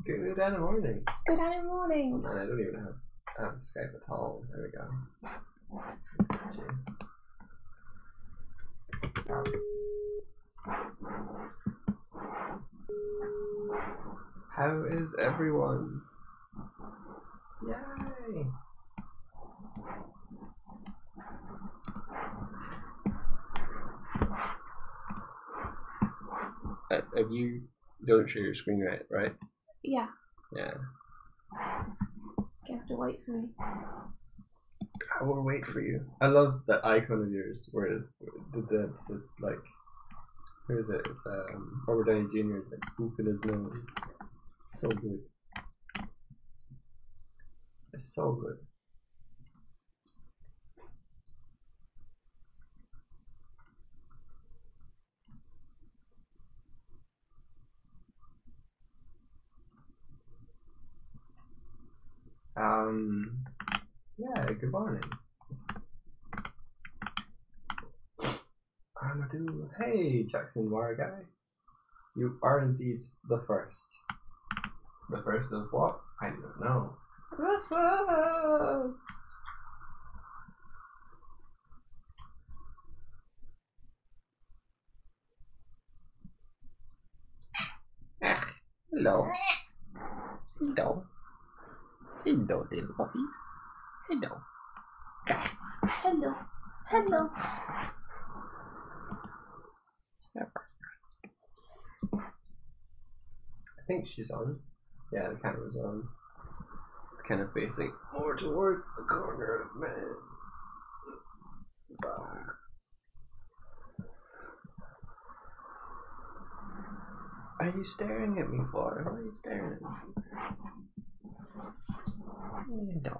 Good Anna morning. Good Anna morning. Oh man, I don't even have Skype at all. There we go. How is everyone? Yay! Have you don't share your screen right? Yeah. Yeah. You have to wait for me. I will wait for you. I love that icon of yours where that's like, who is it? It's Robert Downey Jr. like pooping his nose. So good. It's so good. Yeah, good morning. Amadou. Hey, Jackson Wire guy. You are indeed the first. The first of what? I don't know. The first. Hello. Hello. Hello, little puppies. Hello. Hello. Hello. I think she's on. Yeah, the camera's on. It's kind of facing more towards the corner of my bar. Are you staring at me for? What are you staring at me for? No.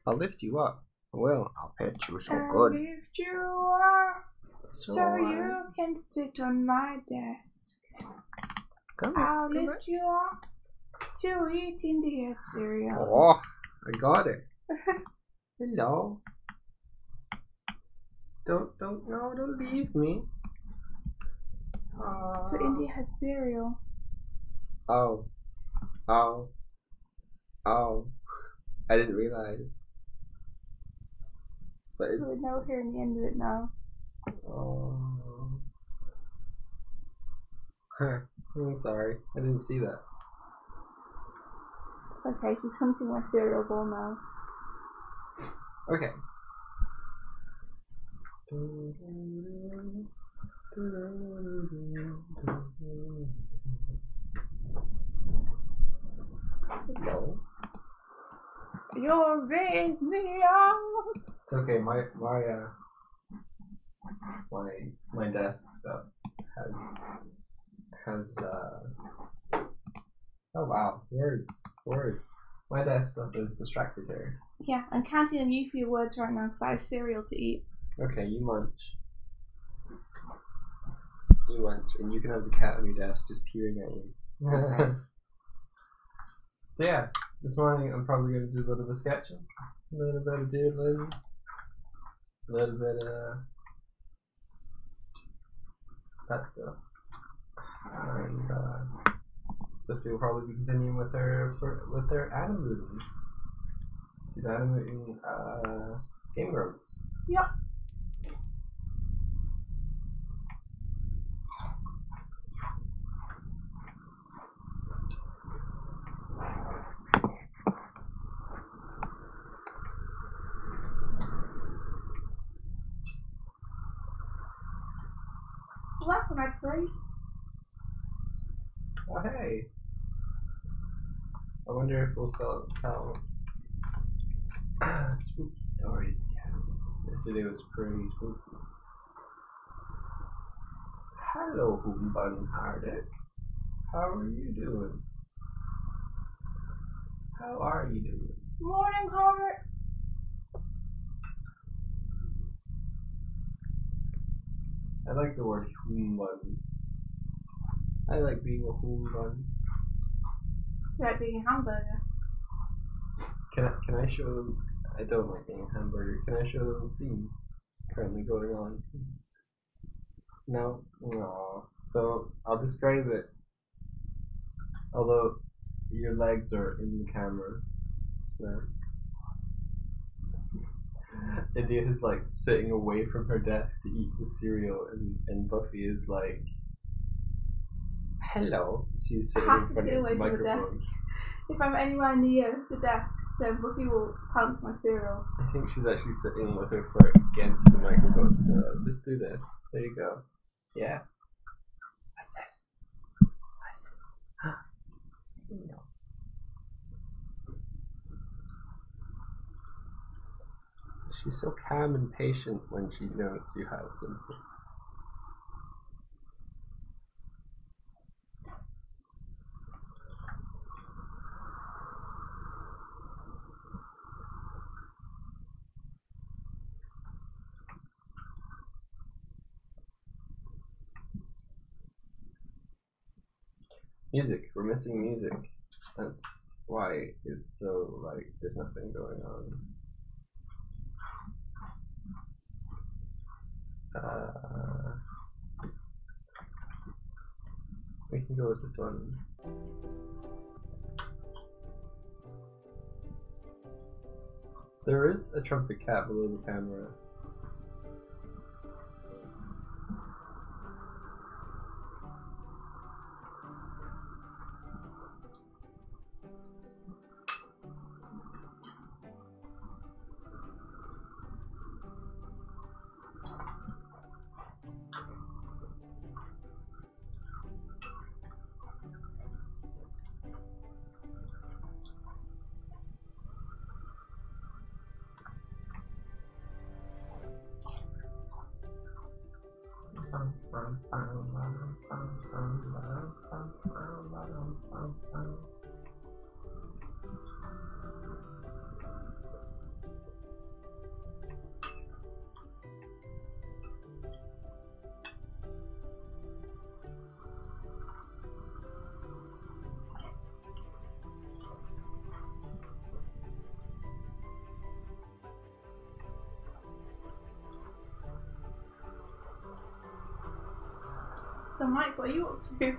I'll lift you up. Well, I'll pet you so good. I'll lift you up so you can sit on my desk. I'll lift you up to eat India cereal. Oh, I got it. Hello. Don't leave me. But India has cereal. Oh. I didn't realize. But it's. We know hearing the end of it now. Oh. I'm sorry. I didn't see that. It's okay, she's hunting my cereal bowl now. Okay. Hello. You raise me up. It's okay. My desk stuff has oh wow, words. My desk stuff is distracted here. Yeah, I'm counting on you for your words right now because I have cereal to eat. Okay, you munch. You munch, and you can have the cat on your desk just peering at you. So yeah, this morning I'm probably going to do a little bit of sketching, a little bit of doodling, a little bit of that stuff. And Sophie will probably be continuing with her animating. She's animating Game Grumps. Yep. Welcome, Red Grace. Oh hey! I wonder if we'll still tell spooky stories again. Yesterday was pretty spooky. Hello, Hoomban Hardick. How are you doing? How are you doing? Morning, Heart. I like the word Hoomban. I like being a Hoomban. You like being a hamburger? Can I show them? I don't like being a hamburger. Can I show them the scene currently going on? No? No. So I'll describe it Although your legs are in the camera, so India is like sitting away from her desk to eat the cereal, and Buffy is like, "Hello." She's sitting in front of the microphone. If I'm anywhere near the desk, then Buffy will pounce my cereal. I think she's actually sitting with her foot against the microphone, so just do this. There you go. Yeah. What's this? What's this? No. She's so calm and patient when she knows you have something. Music. We're missing music. That's why it's so like there's nothing going on. We can go with this one. There is a trumpet cat below the camera. So Mike, what are you up to?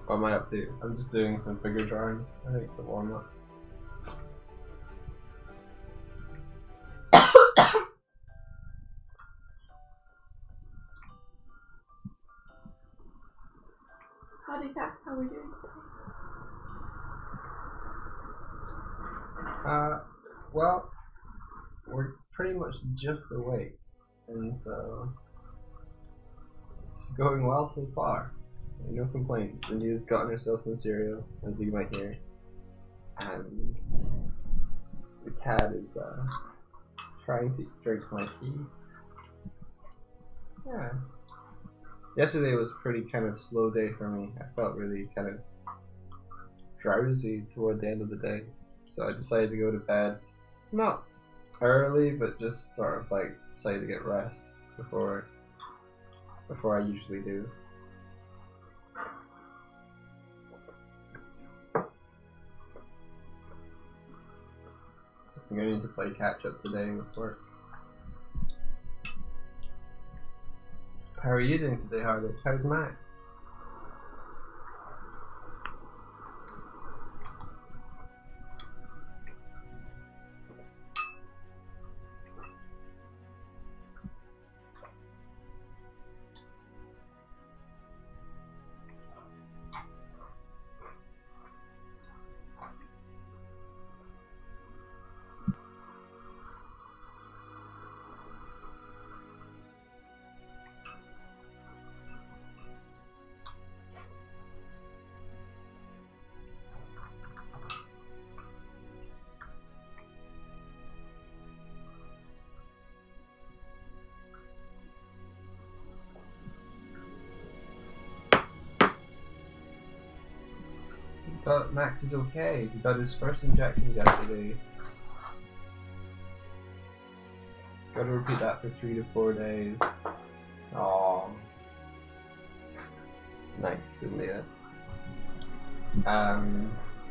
What am I up to? I'm just doing some figure drawing, I think, for warm up. Howdy cats, how are we doing today? Well, we're pretty much just awake, and so it's going well so far. No complaints. India's gotten herself some cereal, as you might hear, and the cat is trying to drink my tea. Yeah. Yesterday was a pretty kind of slow day for me. I felt really kind of drowsy toward the end of the day, so I decided to go to bed. Not early, but just sort of like decided to get rest before I usually do. So I'm going to play catch up today with work. How are you doing today, Harley? How's Max? But Max is okay. He got his first injection yesterday. Gotta repeat that for 3 to 4 days. Aww. Nice, Leah. And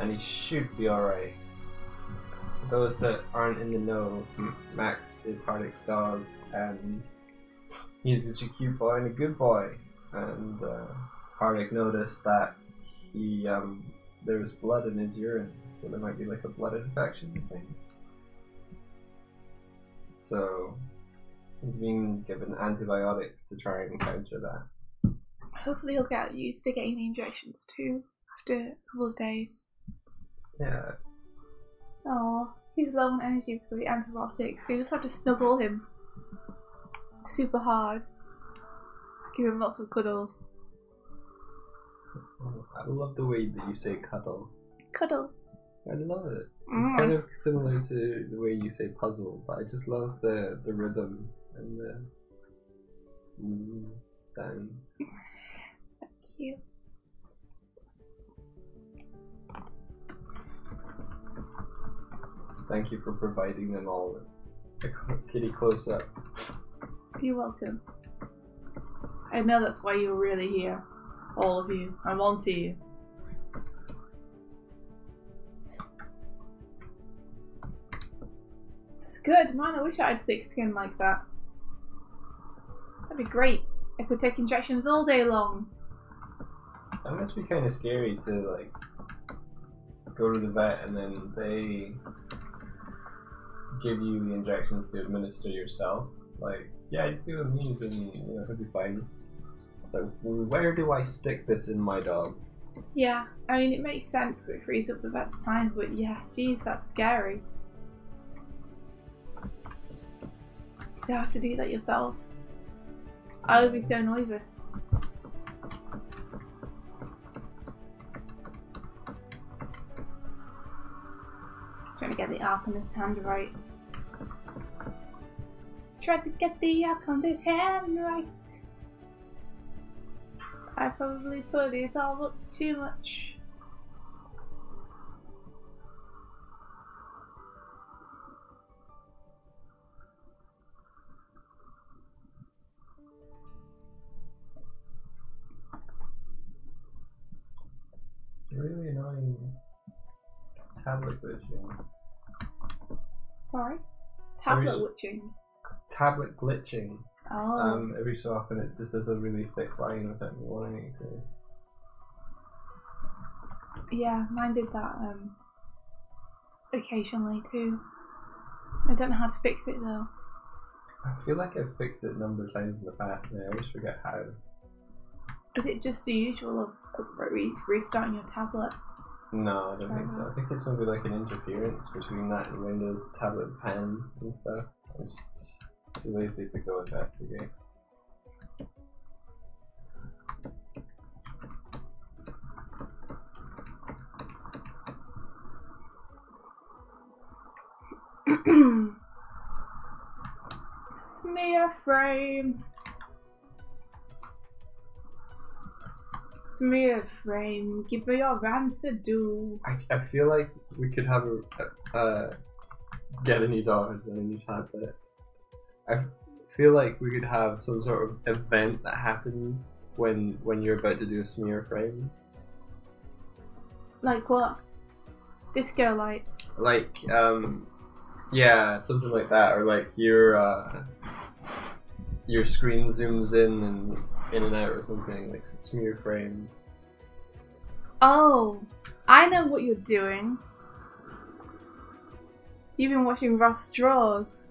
he should be alright. For those that aren't in the know, Max is Hardwick's dog, and he's such a cute boy and a good boy. And Harnick noticed that he there was blood in his urine, so there might be like a blood infection thing. So he's been given antibiotics to try and counter that. Hopefully he'll get used to getting the injections too after a couple of days. Yeah. Oh, he's low on energy because of the antibiotics, so you just have to snuggle him super hard. Give him lots of cuddles. I love the way that you say cuddle. Cuddles. I love it. It's kind of similar to the way you say puzzle, but I just love the rhythm and the sound. Thank you. Thank you for providing them all a kitty close-up. You're welcome. I know that's why you're really here. All of you. I'm on to you. It's good. Man, I wish I had thick skin like that. That'd be great. I could take injections all day long. That must be kind of scary to like go to the vet and then they give you the injections to administer yourself. Like, yeah, just give them these and it'll be fine. Like, where do I stick this in my dog? Yeah, I mean it makes sense because it frees up the vet's time, but yeah, geez, that's scary. You have to do that yourself. I would be so nervous. Trying to get the arc on this hand right. Tried to get the arc on this hand right. I probably put it all up too much. Really annoying tablet glitching. Sorry? Tablet glitching. Tablet glitching. Oh. Every so often it just does a really thick line without me wanting it to. Yeah, mine did that occasionally too. I don't know how to fix it though. I feel like I've fixed it a number of times in the past and I always forget how. Is it just the usual of restarting your tablet? No, I don't think so. I think it's something like an interference between that and Windows tablet pen and stuff. I'm just too lazy to go investigate. Smear frame. Smear frame. Give me your answer, do. I feel like we could have a get a new dog and a new tablet. I feel like we could have some sort of event that happens when you're about to do a smear frame. Like what? Disco lights. Like yeah, something like that, or like your screen zooms in and out or something, like smear frame. Oh, I know what you're doing. You've been watching Ross Draws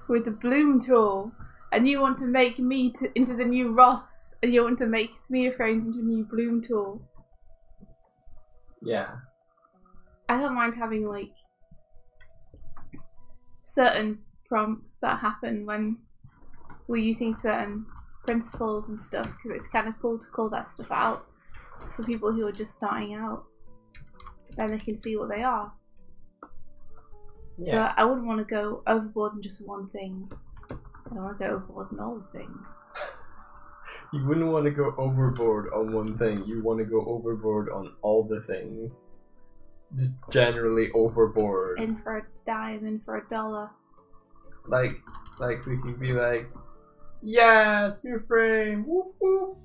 with the bloom tool, and you want to make me into the new Ross, and you want to make smear frames into a new bloom tool. Yeah. I don't mind having like certain prompts that happen when we're using certain principles and stuff, because it's kind of cool to call that stuff out for people who are just starting out. Then they can see what they are. Yeah. But I wouldn't want to go overboard in just one thing. I don't want to go overboard in all the things. You wouldn't want to go overboard on one thing. You want to go overboard on all the things. Just generally overboard. In for a dime, in for a dollar. Like we could be like, yeah, smear frame, whoop whoop.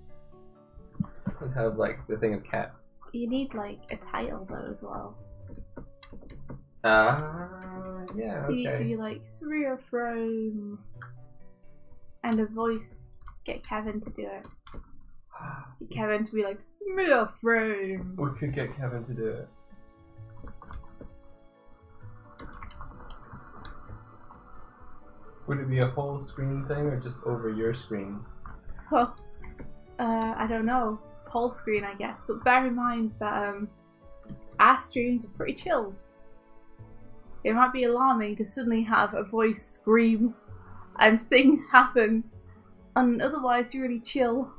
And have like the thing of cats. You need like a title though as well. Yeah, okay. You do like smear frame and a voice. Get Kevin to do it. Get Kevin to be like, smear frame. We could get Kevin to do it. Would it be a whole screen thing or just over your screen? Well, I don't know. Whole screen, I guess. But bear in mind that our streams are pretty chilled. It might be alarming to suddenly have a voice scream and things happen on an otherwise really chill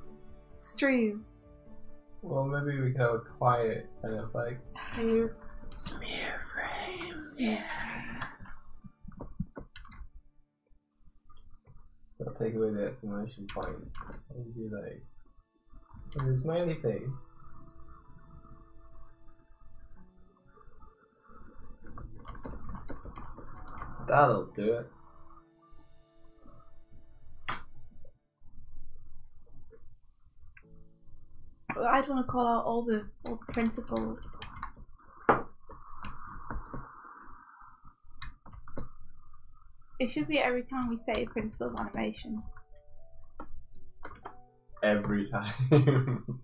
stream. Well, maybe we could have a quiet kind of like Smear frame. Smear. So take away the exclamation point and be like, and the smiley face. That'll do it. I'd want to call out all the principals. It should be every time we say principal of animation. Every time.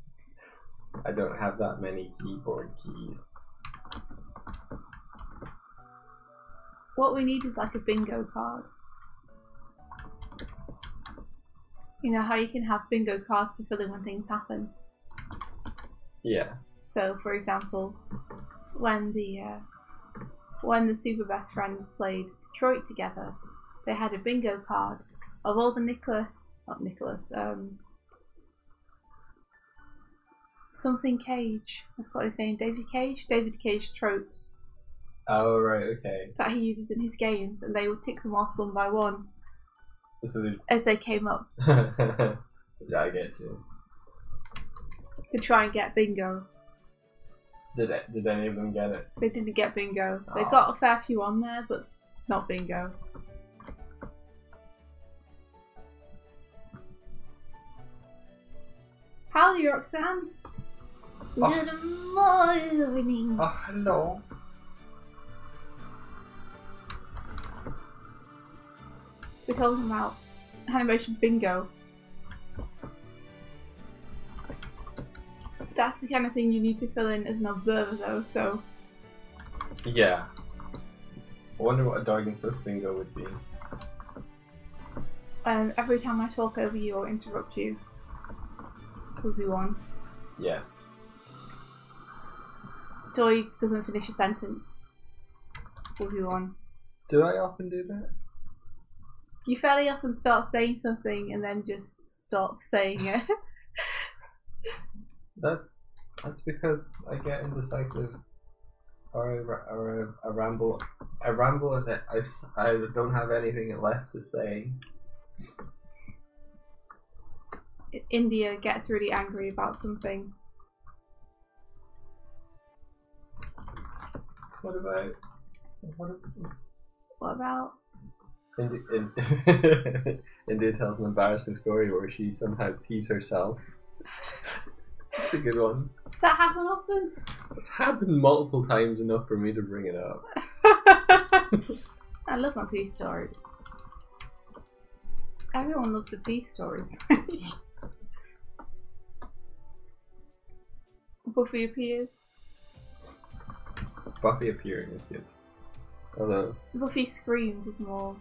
I don't have that many keyboard keys. What we need is like a bingo card. You know how you can have bingo cards to fill in when things happen? Yeah. So, for example, when the Super Best Friends played Detroit together, they had a bingo card of all the something Cage. I forgot his name. David Cage tropes. Oh, right, okay. That he uses in his games, and they would tick them off one by one So as they came up. yeah, I get you. To try and get bingo. Did any of them get it? They didn't get bingo. They Oh. got a fair few on there, but not bingo. Howdy, Roxanne. Oh. Good morning. Oh, hello. We're talking about animation bingo. That's the kind of thing you need to fill in as an observer, though, so... Yeah. I wonder what a Doig and Swift bingo would be. Every time I talk over you or interrupt you, would be one. Yeah. Doig doesn't finish a sentence, would be one. Do I often do that? You fairly often start saying something and then just stop saying it. That's because I get indecisive, or I ramble. I ramble and I don't have anything left to say. India gets really angry about something. What about? What about? India tells an embarrassing story where she somehow pees herself. That's a good one. Does that happen often? It's happened multiple times enough for me to bring it up. I love my pee stories. Everyone loves the pee stories, right? Buffy appears. Buffy appearing is good. Although Buffy screams is more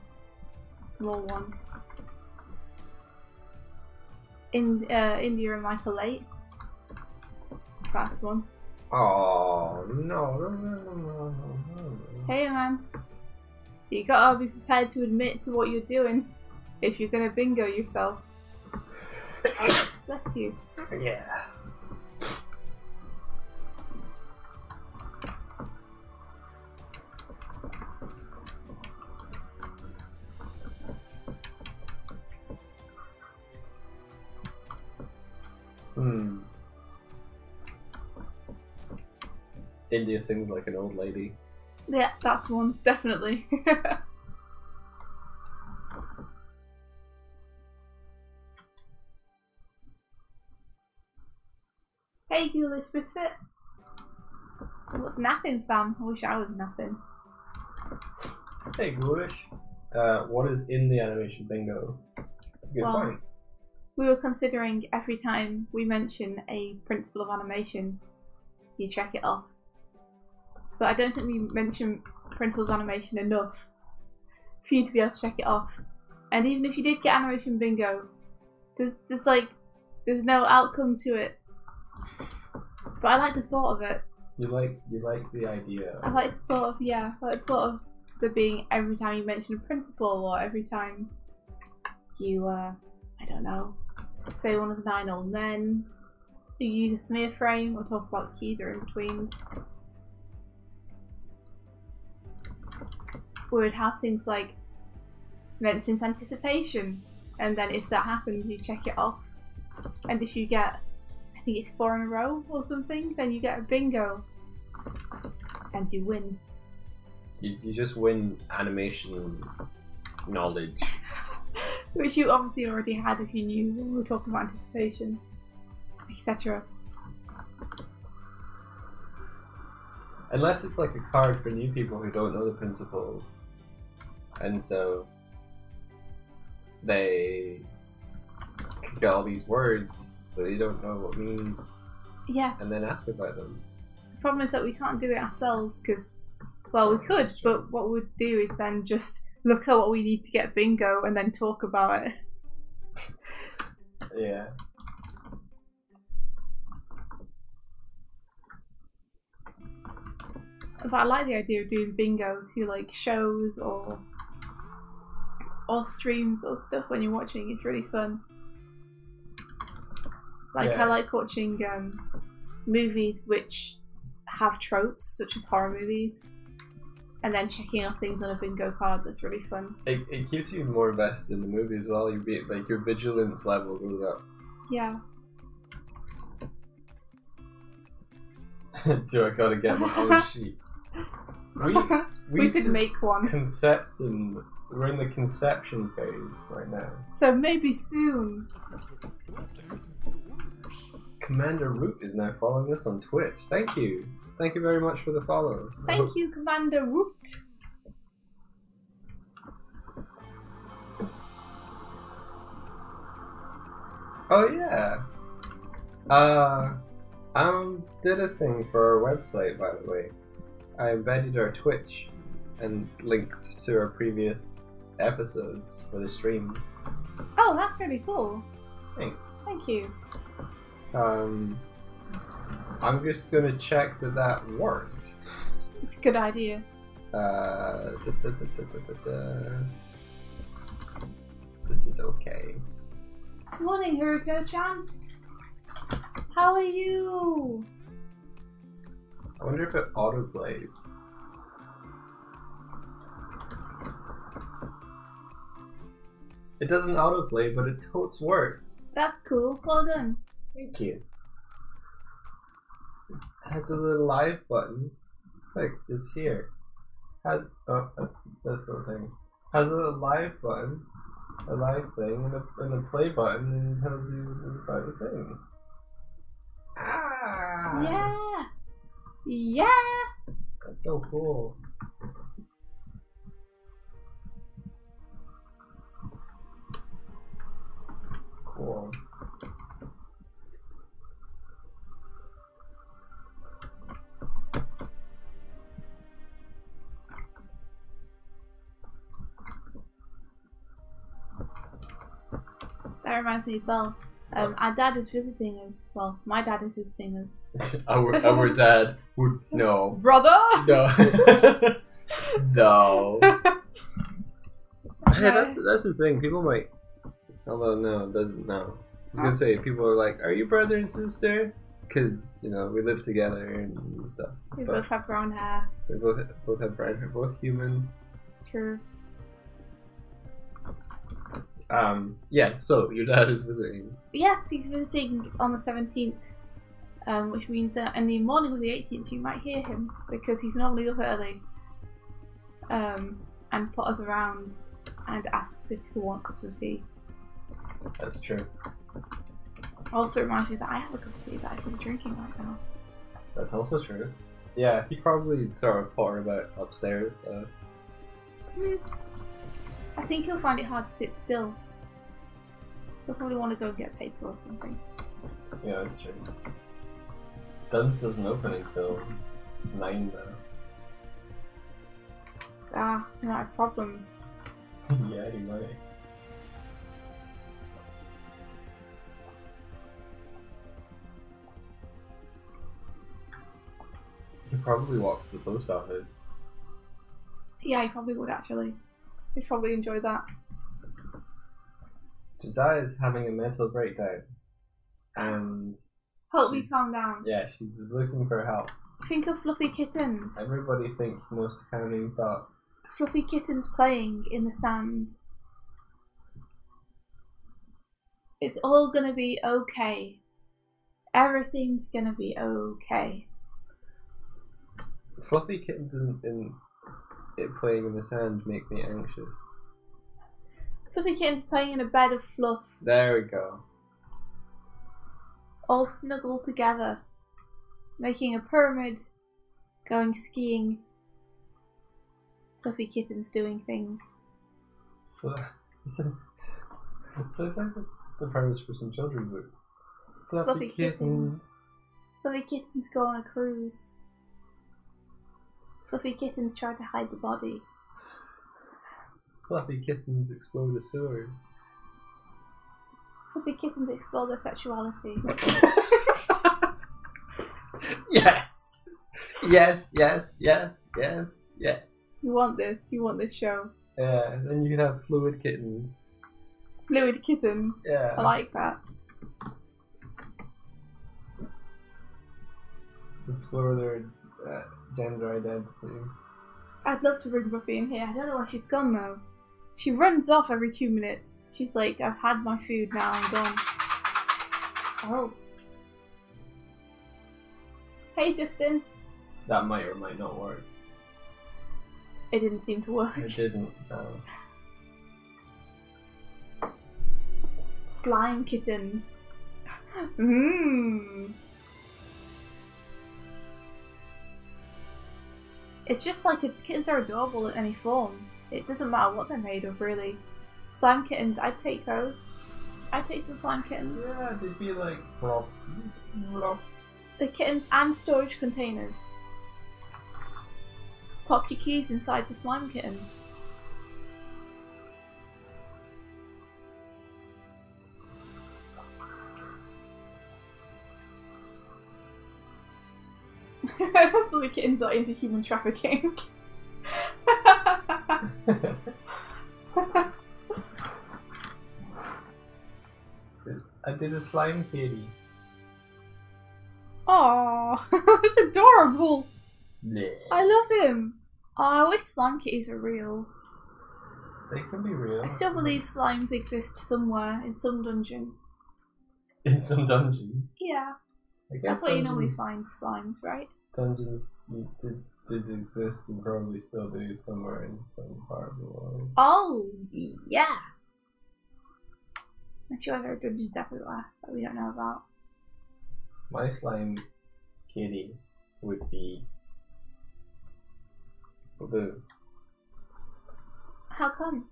one. In India and Michael Late. That's one. oh no. Hey man, you gotta be prepared to admit to what you're doing if you're gonna bingo yourself. Bless you. Yeah. India sings like an old lady. Yeah, that's one, definitely. Hey, ghoulish misfit. What's napping, fam? I wish I was napping. Hey, ghoulish. What is in the animation bingo? That's a good Well, point. we were considering every time we mention a principle of animation, you check it off. But I don't think we mention principles of animation enough for you to be able to check it off. And even if you did get animation bingo, there's no outcome to it. But I like the thought of it. You like the idea. I like the thought of there being every time you mention a principle, or every time you I don't know, say one of the 9 old men, you use a smear frame, or talk about keys or in-betweens. We would have things like mentions anticipation, and then if that happens you check it off, and if you get, I think it's 4 in a row or something, then you get a bingo and you win. You just win animation knowledge. Which you obviously already had if you knew when we were talking about anticipation, etc. Unless it's like a card for new people who don't know the principles, and so they can get all these words but they don't know what it means. Yes. And then ask about them. The problem is that we can't do it ourselves because, well, we could, but what we'd do is then just look at what we need to get bingo and then talk about it. Yeah. But I like the idea of doing bingo to like shows or streams or stuff when you're watching. It's really fun. Like Yeah. I like watching movies which have tropes such as horror movies, and then checking off things on a bingo card. That's really fun. It keeps you more invested in the movie as well. Your vigilance level goes up. Yeah. Do I gotta get my own sheet? We could make one. We're in the conception phase right now. So maybe soon. Commander Root is now following us on Twitch. Thank you. Thank you very much for the follow. Thank you, Commander Root. Oh yeah. Did a thing for our website, by the way. I embedded our Twitch and linked to our previous episodes for the streams. Oh, that's really cool. Thanks. Thank you. I'm just gonna check that worked. It's a good idea. This is okay. Morning, Haruko-chan. How are you? I wonder if it autoplays. It doesn't autoplay, but it totes works. That's cool. Well done. Thank you. It has a little live button. Like, it's here. Oh, that's the thing. Has a little live button, a live thing, and a play button, and it tells you about the things. Ah! Yeah. Yeah. That's so cool. Cool. That reminds me as well. Our dad is visiting us. Well, my dad is visiting us. our dad would no. Brother. No. No. Hey, that's the thing. People might. Although no, it doesn't know. I was gonna say people are like, "Are you brother and sister?" Because we live together and stuff. We both have brown hair. We both have brown hair. Both human. It's true. Yeah. So your dad is visiting. Yes, he's visiting on the 17th, which means that in the morning of the 18th you might hear him because he's normally up early, and potters around and asks if people want cups of tea. That's true. Also reminds me that I have a cup of tea that I could be drinking right now. That's also true. Yeah, he probably sort of pottered about upstairs. I think he'll find it hard to sit still. They'll probably want to go and get paper or something. Yeah, that's true. Duns doesn't open until 9 though. Ah, you might have problems. Yeah, you might. You probably walk to the post office. Yeah, he probably would actually. He'd probably enjoy that. Josiah is having a mental breakdown. And Help me calm down. yeah, she's looking for help. Think of fluffy kittens. Everybody thinks most calming thoughts. Fluffy kittens playing in the sand. It's all gonna be okay. Everything's gonna be okay. Fluffy kittens in it playing in the sand make me anxious. Fluffy kittens playing in a bed of fluff. There we go. All snuggled together. Making a pyramid. Going skiing. Fluffy kittens doing things. So it's like the premise for some children's book. Fluffy kittens. Fluffy kittens go on a cruise. Fluffy kittens try to hide the body. Fluffy kittens explore the sewers. Fluffy kittens explore their sexuality. Yes! Yes, yes, yes, yes, yeah. You want this show. Yeah, then you can have fluid kittens. Fluid kittens. Yeah. I like that. Explore their gender identity. I'd love to bring Buffy in here. I don't know where she's gone though. She runs off every 2 minutes. She's like, I've had my food now, I'm gone. Oh. Hey Justin. That might or might not work. It didn't seem to work. It didn't, no. Slime kittens. Mmm. It's just like kittens are adorable in any form. It doesn't matter what they're made of, really. Slime kittens, I'd take those. I'd take some slime kittens. Yeah, they'd be like, The kittens and storage containers. Pop your keys inside your slime kitten. Hopefully the kittens are into human trafficking. I did a slime kitty. Aww, that's adorable. Bleh. I love him. Oh, I wish slime kitties were real. They can be real. I still believe slimes exist somewhere in some dungeon. In some dungeon? Yeah. I guess That's where you normally find slimes, right? Dungeons did exist and probably still do somewhere in some part of the world. Oh, yeah. I'm sure there are dungeons everywhere that we don't know about. My slime kitty would be blue. How come?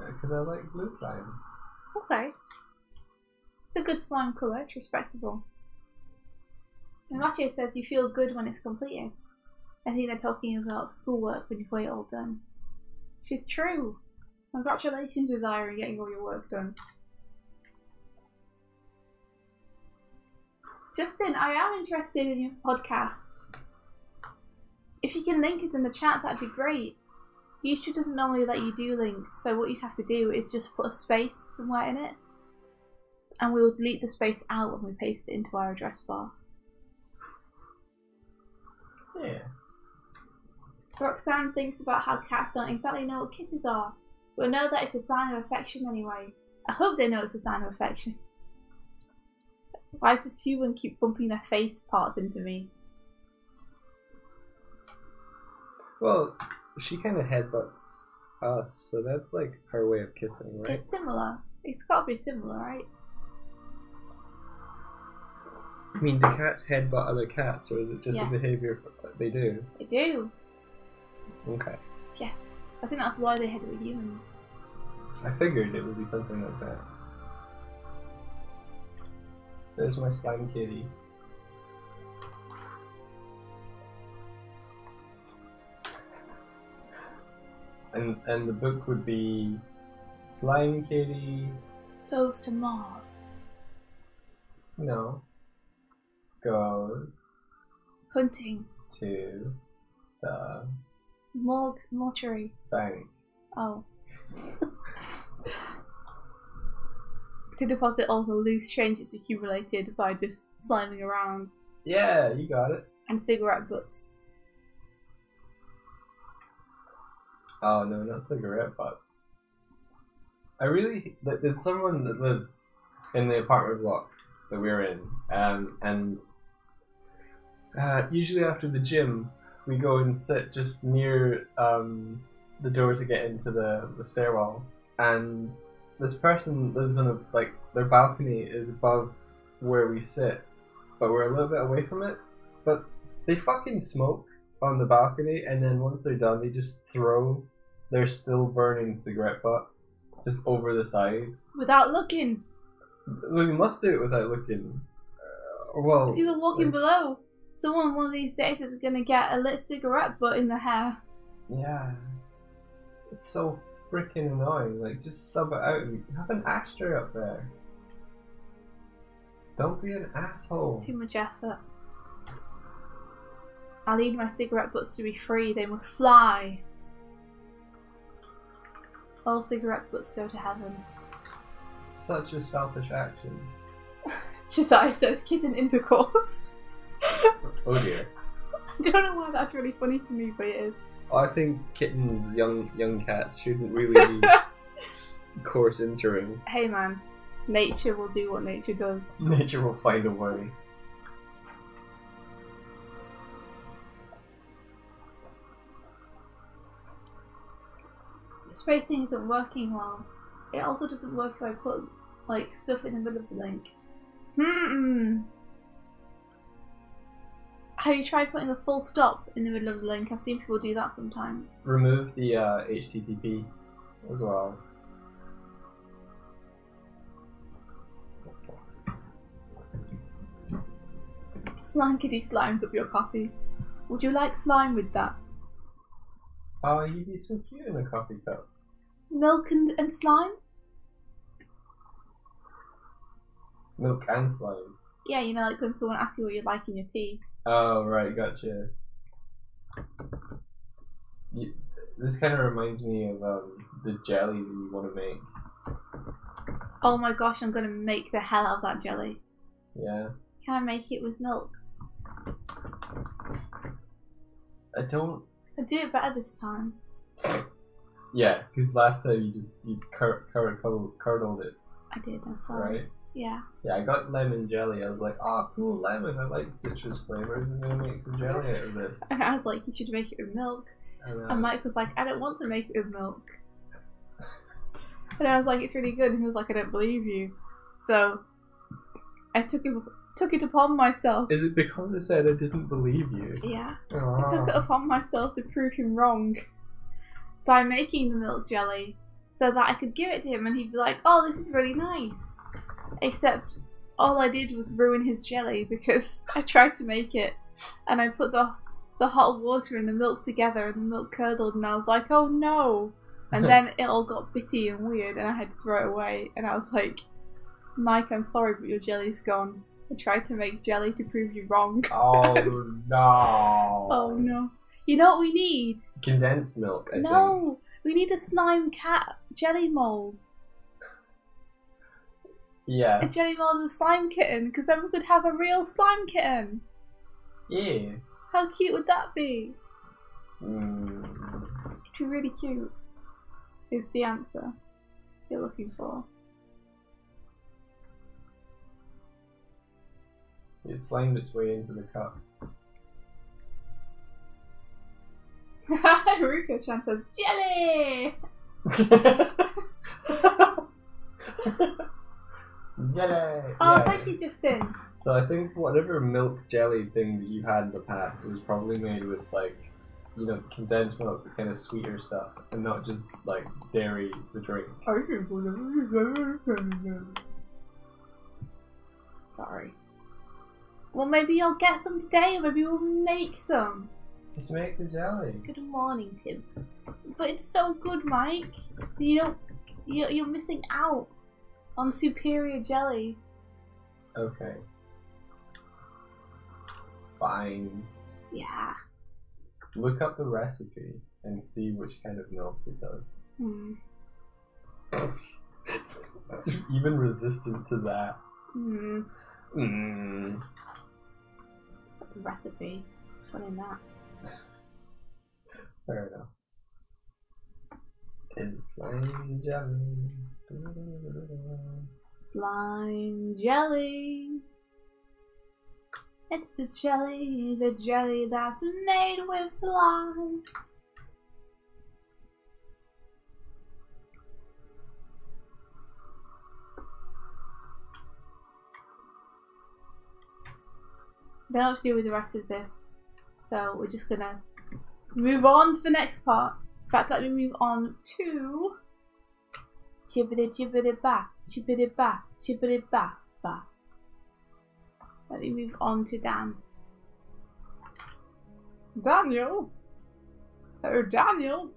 Because I like blue slime. Okay. It's a good slime colour, it's respectable. And Matthew says you feel good when it's completed. I think they're talking about schoolwork when you've got it all done. Which is true. Congratulations, Desire, on getting all your work done. Justin, I am interested in your podcast. If you can link us in the chat, that'd be great. YouTube doesn't normally let you do links, so what you have to do is just put a space somewhere in it, and we will delete the space out when we paste it into our address bar. Yeah. Roxanne thinks about how cats don't exactly know what kisses are, but know that it's a sign of affection anyway. I hope they know it's a sign of affection. Why does this human keep bumping their face parts into me? Well, she kind of headbutts us, so that's like her way of kissing, right? It's similar. It's got to be similar, right? I mean, do cats headbutt other cats, or is it just Yes. a behaviour they do? They do. Okay. Yes. I think that's why they headbutt humans. I figured it would be something like that. There's my slime kitty. And the book would be Slime Kitty Goes to Mars. No. Goes Hunting. to the Mortuary. bank. Oh. To deposit all the loose change it's accumulated by just sliming around. Yeah, you got it. And cigarette butts. Oh no, not cigarette butts. I really there's someone that lives in the apartment block that we're in, and usually after the gym we go and sit just near the door to get into the stairwell, and this person lives on a their balcony is above where we sit, but we're a little bit away from it. But they fucking smoke on the balcony, and then once they're done, they just throw their still burning cigarette butt just over the side Without looking. Well, you must do it without looking. Well, People walking below. Someone one of these days is gonna get a lit cigarette butt in the hair. Yeah, it's so freaking annoying. Like, just stub it out and have an ashtray up there. Don't be an asshole. Too much effort. I need my cigarette butts to be free. They must fly. All cigarette butts go to heaven. Such a selfish action. Shazai says kitten intercourse. Oh dear. I don't know why that's really funny to me, but it is. I think kittens, young cats, shouldn't really be course entering. Hey man, nature will do what nature does. Nature will find a way. The spray thing isn't working well. It also doesn't work if I put stuff in the middle of the link. Have you tried putting a full stop in the middle of the link? I've seen people do that sometimes. Remove the HTTP as well. Slime Kitty slimes up your coffee. Would you like slime with that? Oh, you'd be so cute in a coffee cup. Milk and slime? Milk and slime. Yeah, you know, like when someone asks you what you like in your tea. Oh, right, gotcha. This kind of reminds me of the jelly that you want to make. Oh my gosh, I'm gonna make the hell out of that jelly. Yeah. Can I make it with milk? I don't... I'll do it better this time. Yeah, because last time you curdled it. I did, I'm sorry. Right? Yeah. Yeah, I got lemon jelly. I was like, oh, cool, lemon. I like citrus flavors. I'm going to make some jelly out of this. And I was like, you should make it with milk. And Mike was like, I don't want to make it with milk. And I was like, it's really good. And he was like, I don't believe you. So I took it upon myself. Is it because I said I didn't believe you? Yeah. Aww. I took it upon myself to prove him wrong by making the milk jelly so that I could give it to him and he'd be like, oh, this is really nice. Except all I did was ruin his jelly because I tried to make it and I put the hot water and the milk together and the milk curdled and I was like, oh no. And then it all got bitty and weird and I had to throw it away and I was like, Mike, I'm sorry, but your jelly's gone. I tried to make jelly to prove you wrong. Oh no. Oh no. You know what we need? Condensed milk, I think. No! We need a slime cat jelly mould. Yeah. A jelly mould of slime kitten, because then we could have a real slime kitten. Yeah. How cute would that be? Mm. It'd be really cute. Is the answer you're looking for. It slimed its way into the cup. Ruka-chan says, jelly! Jelly! Oh, Yeah. thank you, Justin. So I think whatever milk jelly thing that you've had in the past was probably made with you know, condensed milk, the kind of sweeter stuff, and not just like dairy, the drink. Sorry. Well, maybe I'll get some today, or maybe we'll make some. Just make the jelly. Good morning, Tibbs. But it's so good, Mike. You're missing out on superior jelly. Okay. Fine. Yeah. Look up the recipe and see which kind of milk it does. It's even resistant to that. Recipe. Fun in that. Fair enough. Is slime jelly. Slime jelly. It's the jelly that's made with slime. Don't know what to do with the rest of this, so we're just gonna move on to the next part. In fact, let me move on to chibbity chibbity ba, chibbity ba, chibbity ba ba. Let me move on to Dan. Daniel? Oh, Daniel?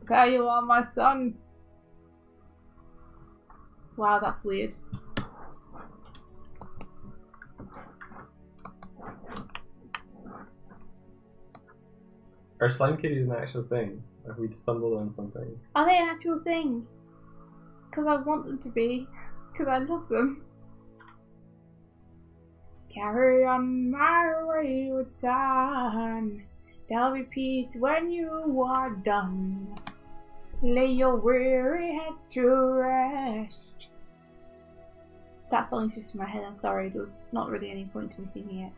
There you are, my son. Wow, that's weird. Are slime kitties an actual thing? Have we stumbled on something? Are they an actual thing? Because I want them to be. Because I love them. Carry on my wayward son. There'll be peace when you are done. Lay your weary head to rest. That song's just in my head, I'm sorry. There was not really any point to me singing it.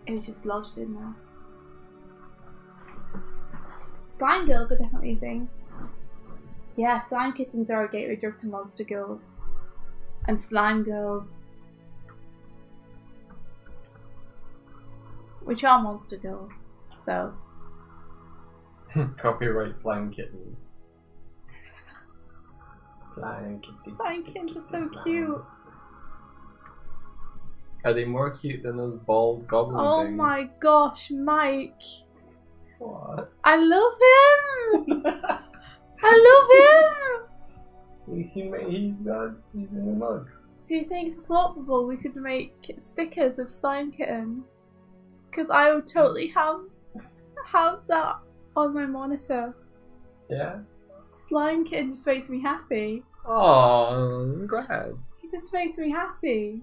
It was just lodged in there. Slime girls are definitely a thing. Yeah, slime kittens are a gateway drug to monster girls. And slime girls, which are monster girls, so. Copyright slime kittens. Slime kittens. Slime kittens are so cute. Are they more cute than those bald goblin Oh things? my gosh, Mike. What? I love him! I love him! He's in a mug. Do you think it's possible we could make stickers of Slime Kitten? Because I would totally have that on my monitor. Yeah? Slime Kitten just makes me happy. Oh, I'm glad. He just makes me happy.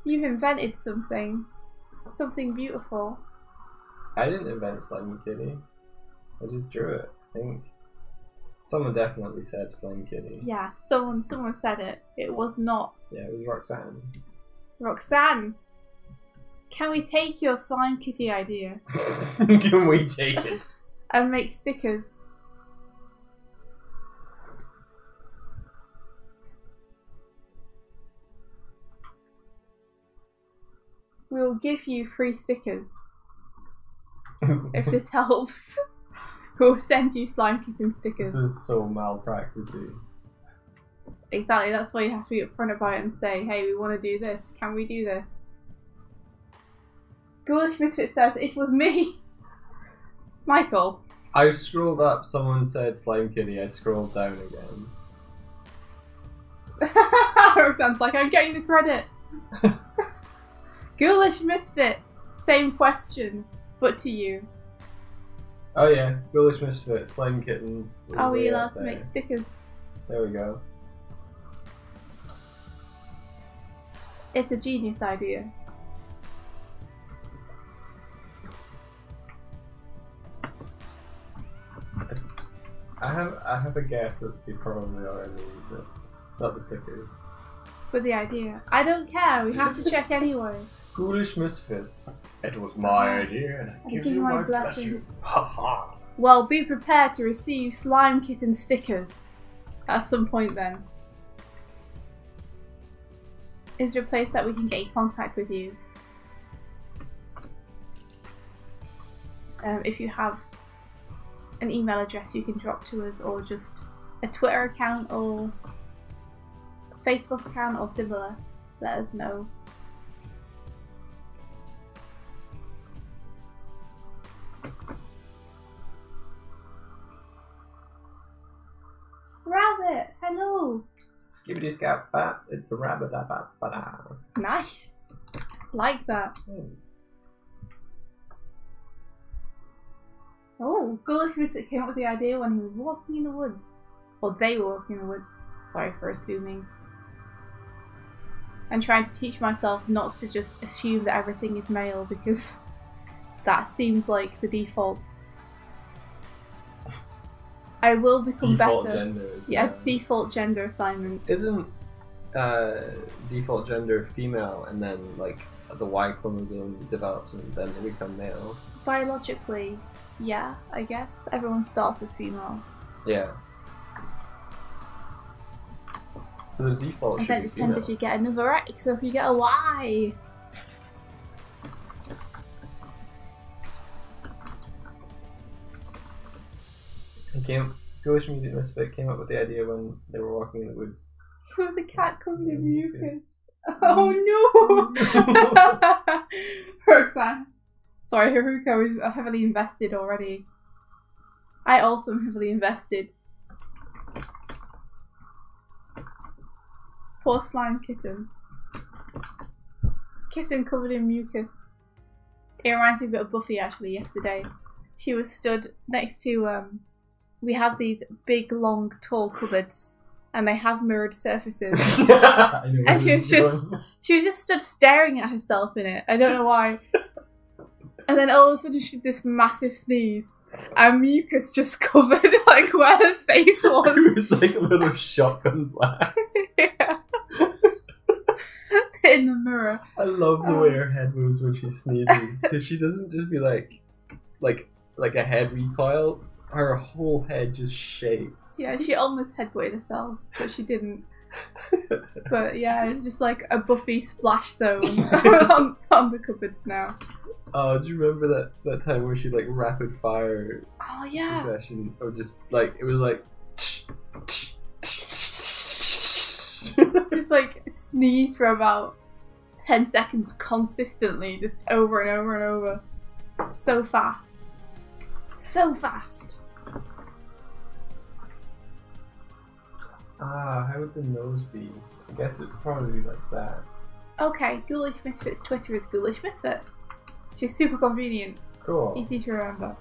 You've invented something. Something beautiful. I didn't invent Slime Kitty. I just drew it, I think. Someone definitely said Slime Kitty. Yeah, someone said it. It was not. Yeah, it was Roxanne. Roxanne! Can we take your Slime Kitty idea? Can we take it? And make stickers? We will give you free stickers. If this helps. We'll send you Slime Kitten stickers. This is so malpractice-y. Exactly, that's why you have to be upfront about it and say, hey, we want to do this. Can we do this? Ghoulish Misfit says, it was me! Michael. I scrolled up, someone said Slime Kitty, I scrolled down again. Sounds like I'm getting the credit. Ghoulish Misfit, same question, but to you. Oh yeah, Ghoulish Misfit, Slime Kittens. Are we allowed to make stickers? There we go. It's a genius idea. I have a guess that they probably already used it. Not the stickers. With the idea. I don't care, we have to check anyway. Ghoulish Misfit. It was my idea and I give you my blessing. Ha ha. Well, be prepared to receive Slime Kitten stickers at some point then. Is there a place that we can get in contact with you? if you have an email address you can drop to us, or just a Twitter account or Facebook account or similar, let us know. Rabbit, hello. Skibbity scat bat, it's a rabbit. Nice. Like that. Thanks. Oh, Gullish Mystic came up with the idea when he was walking in the woods. Or they were walking in the woods. Sorry for assuming. I'm trying to teach myself not to just assume that everything is male, because that seems like the default. I will become Default better. gender. Yeah, default gender assignment. Isn't default gender female, and then like the Y chromosome develops and then they become male? Biologically, yeah, I guess. Everyone starts as female. Yeah. So the default And should then be it depends female. if you get another X or if you get a Y. Ghoulish Media Misfit came up with the idea when they were walking in the woods. It was a cat covered in mucus. Oh no! Roxanne. Sorry, Haruko is heavily invested already. I also am heavily invested. Poor slime kitten. Kitten covered in mucus. It reminds me a bit of Buffy actually yesterday. She was stood next to, we have these big, long, tall cupboards, and they have mirrored surfaces. And she was just stood staring at herself in it. I don't know why. And then all of a sudden she did this massive sneeze, and mucus just covered like where her face was. It was like a little shotgun blast. Yeah. In the mirror. I love the way her head moves when she sneezes, because she doesn't just be like a head recoil. Her whole head just shakes. Yeah, she almost headbutted herself, but she didn't. But yeah, it's just like a Buffy splash zone on the cupboards now. Oh, do you remember that time where she like rapid fire Oh yeah. succession, or just like it was like Just like sneeze for about 10 seconds consistently, just over and over and over. So fast. So fast. how would the nose be? I guess it'd probably be like that. Okay, Ghoulish Misfit's Twitter is Ghoulish Misfit. She's super convenient. Cool. Easy to remember.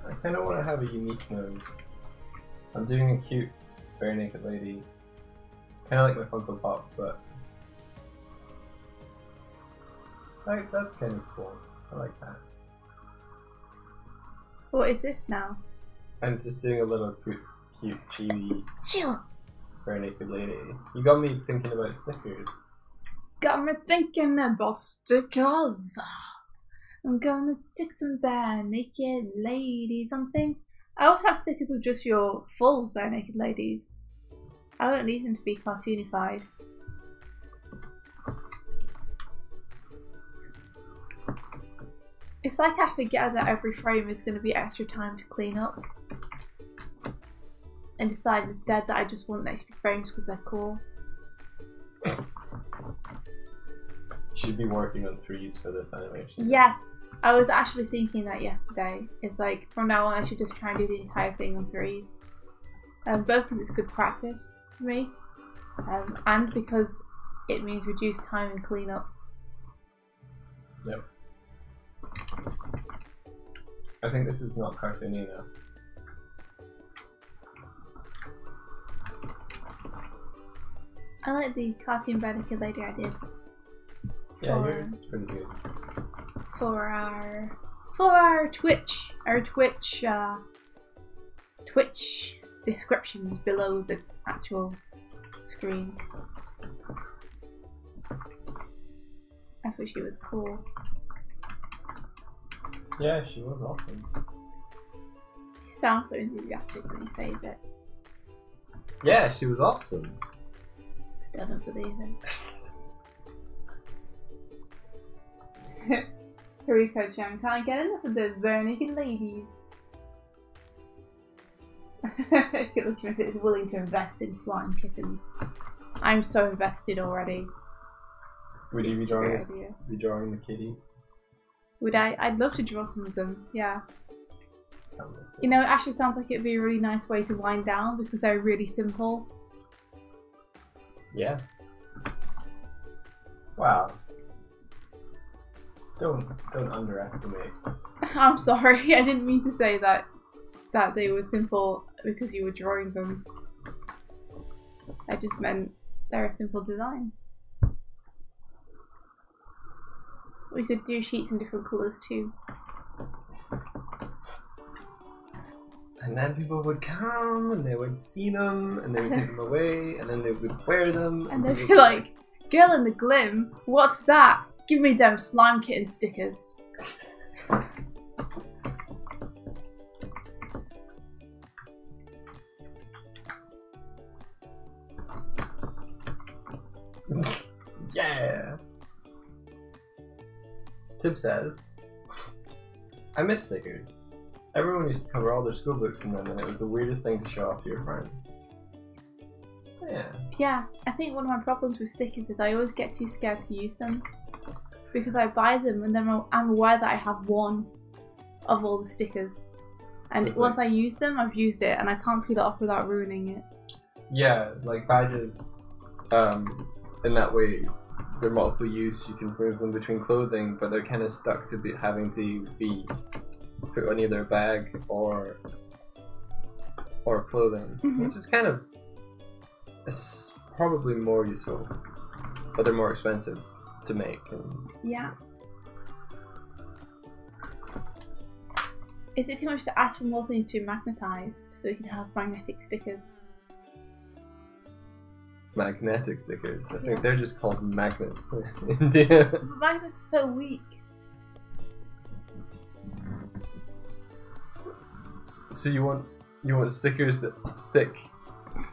I kind of want to have a unique nose. I'm doing a cute bare naked lady, kind of like my Funko Pop, but that's kind of cool. I like that. What is this now? I'm just doing a little cute chibi Chill. bare naked lady. You got me thinking about Snickers. Got me thinking about stickers. I'm gonna stick some bare naked ladies on things. I also have stickers of just your full bare naked ladies. I don't need them to be cartoonified. It's like I forget that every frame is going to be extra time to clean up, and decide instead that I just want extra frames because they're cool. Should be working on 3s for this animation. Yes, I was actually thinking that yesterday. It's like from now on I should just try and do the entire thing on 3s. Both because it's good practice for me, and because it means reduced time and cleanup. Yep. I think this is not cartoony enough. I like the cartoon bare naked lady I did. Yeah, yours is pretty good. For our Twitch descriptions below the actual screen. I thought she was cool. Yeah, she was awesome. She sounds so enthusiastic when he says it. Yeah, she was awesome. Still don't believe it. Hariko Chan can't get enough of those bare naked ladies. Kitten is willing to invest in slime kittens. I'm so invested already. Would you be drawing the kitties? Would I? I'd love to draw some of them, yeah. You know, it actually sounds like it'd be a really nice way to wind down because they're really simple. Yeah. Wow. Don't underestimate. I'm sorry, I didn't mean to say that they were simple because you were drawing them. I just meant they're a simple design. We could do sheets in different colours too. And then people would come and they would see them and they would take them away and then they would wear them. And they'd be like, "Girl in the Glim, what's that? Give me them slime kitten stickers." Yeah! Tib says, I miss stickers. Everyone used to cover all their school books in them and it was the weirdest thing to show off to your friends. Yeah. Yeah, I think one of my problems with stickers is I always get too scared to use them. Because I buy them and then I'm aware that I have one of all the stickers. And so once I use them, I've used it and I can't peel it off without ruining it. Yeah, like badges, in that way, they're multiple use, you can move them between clothing, but they're kind of stuck to having to be put on either a bag or clothing, which is kind of, it's probably more useful, but they're more expensive to make. Yeah. Is it too much to ask for more things to be magnetised so you can have magnetic stickers? Magnetic stickers? I think they're just called magnets in India. But magnets are so weak. So you want stickers that stick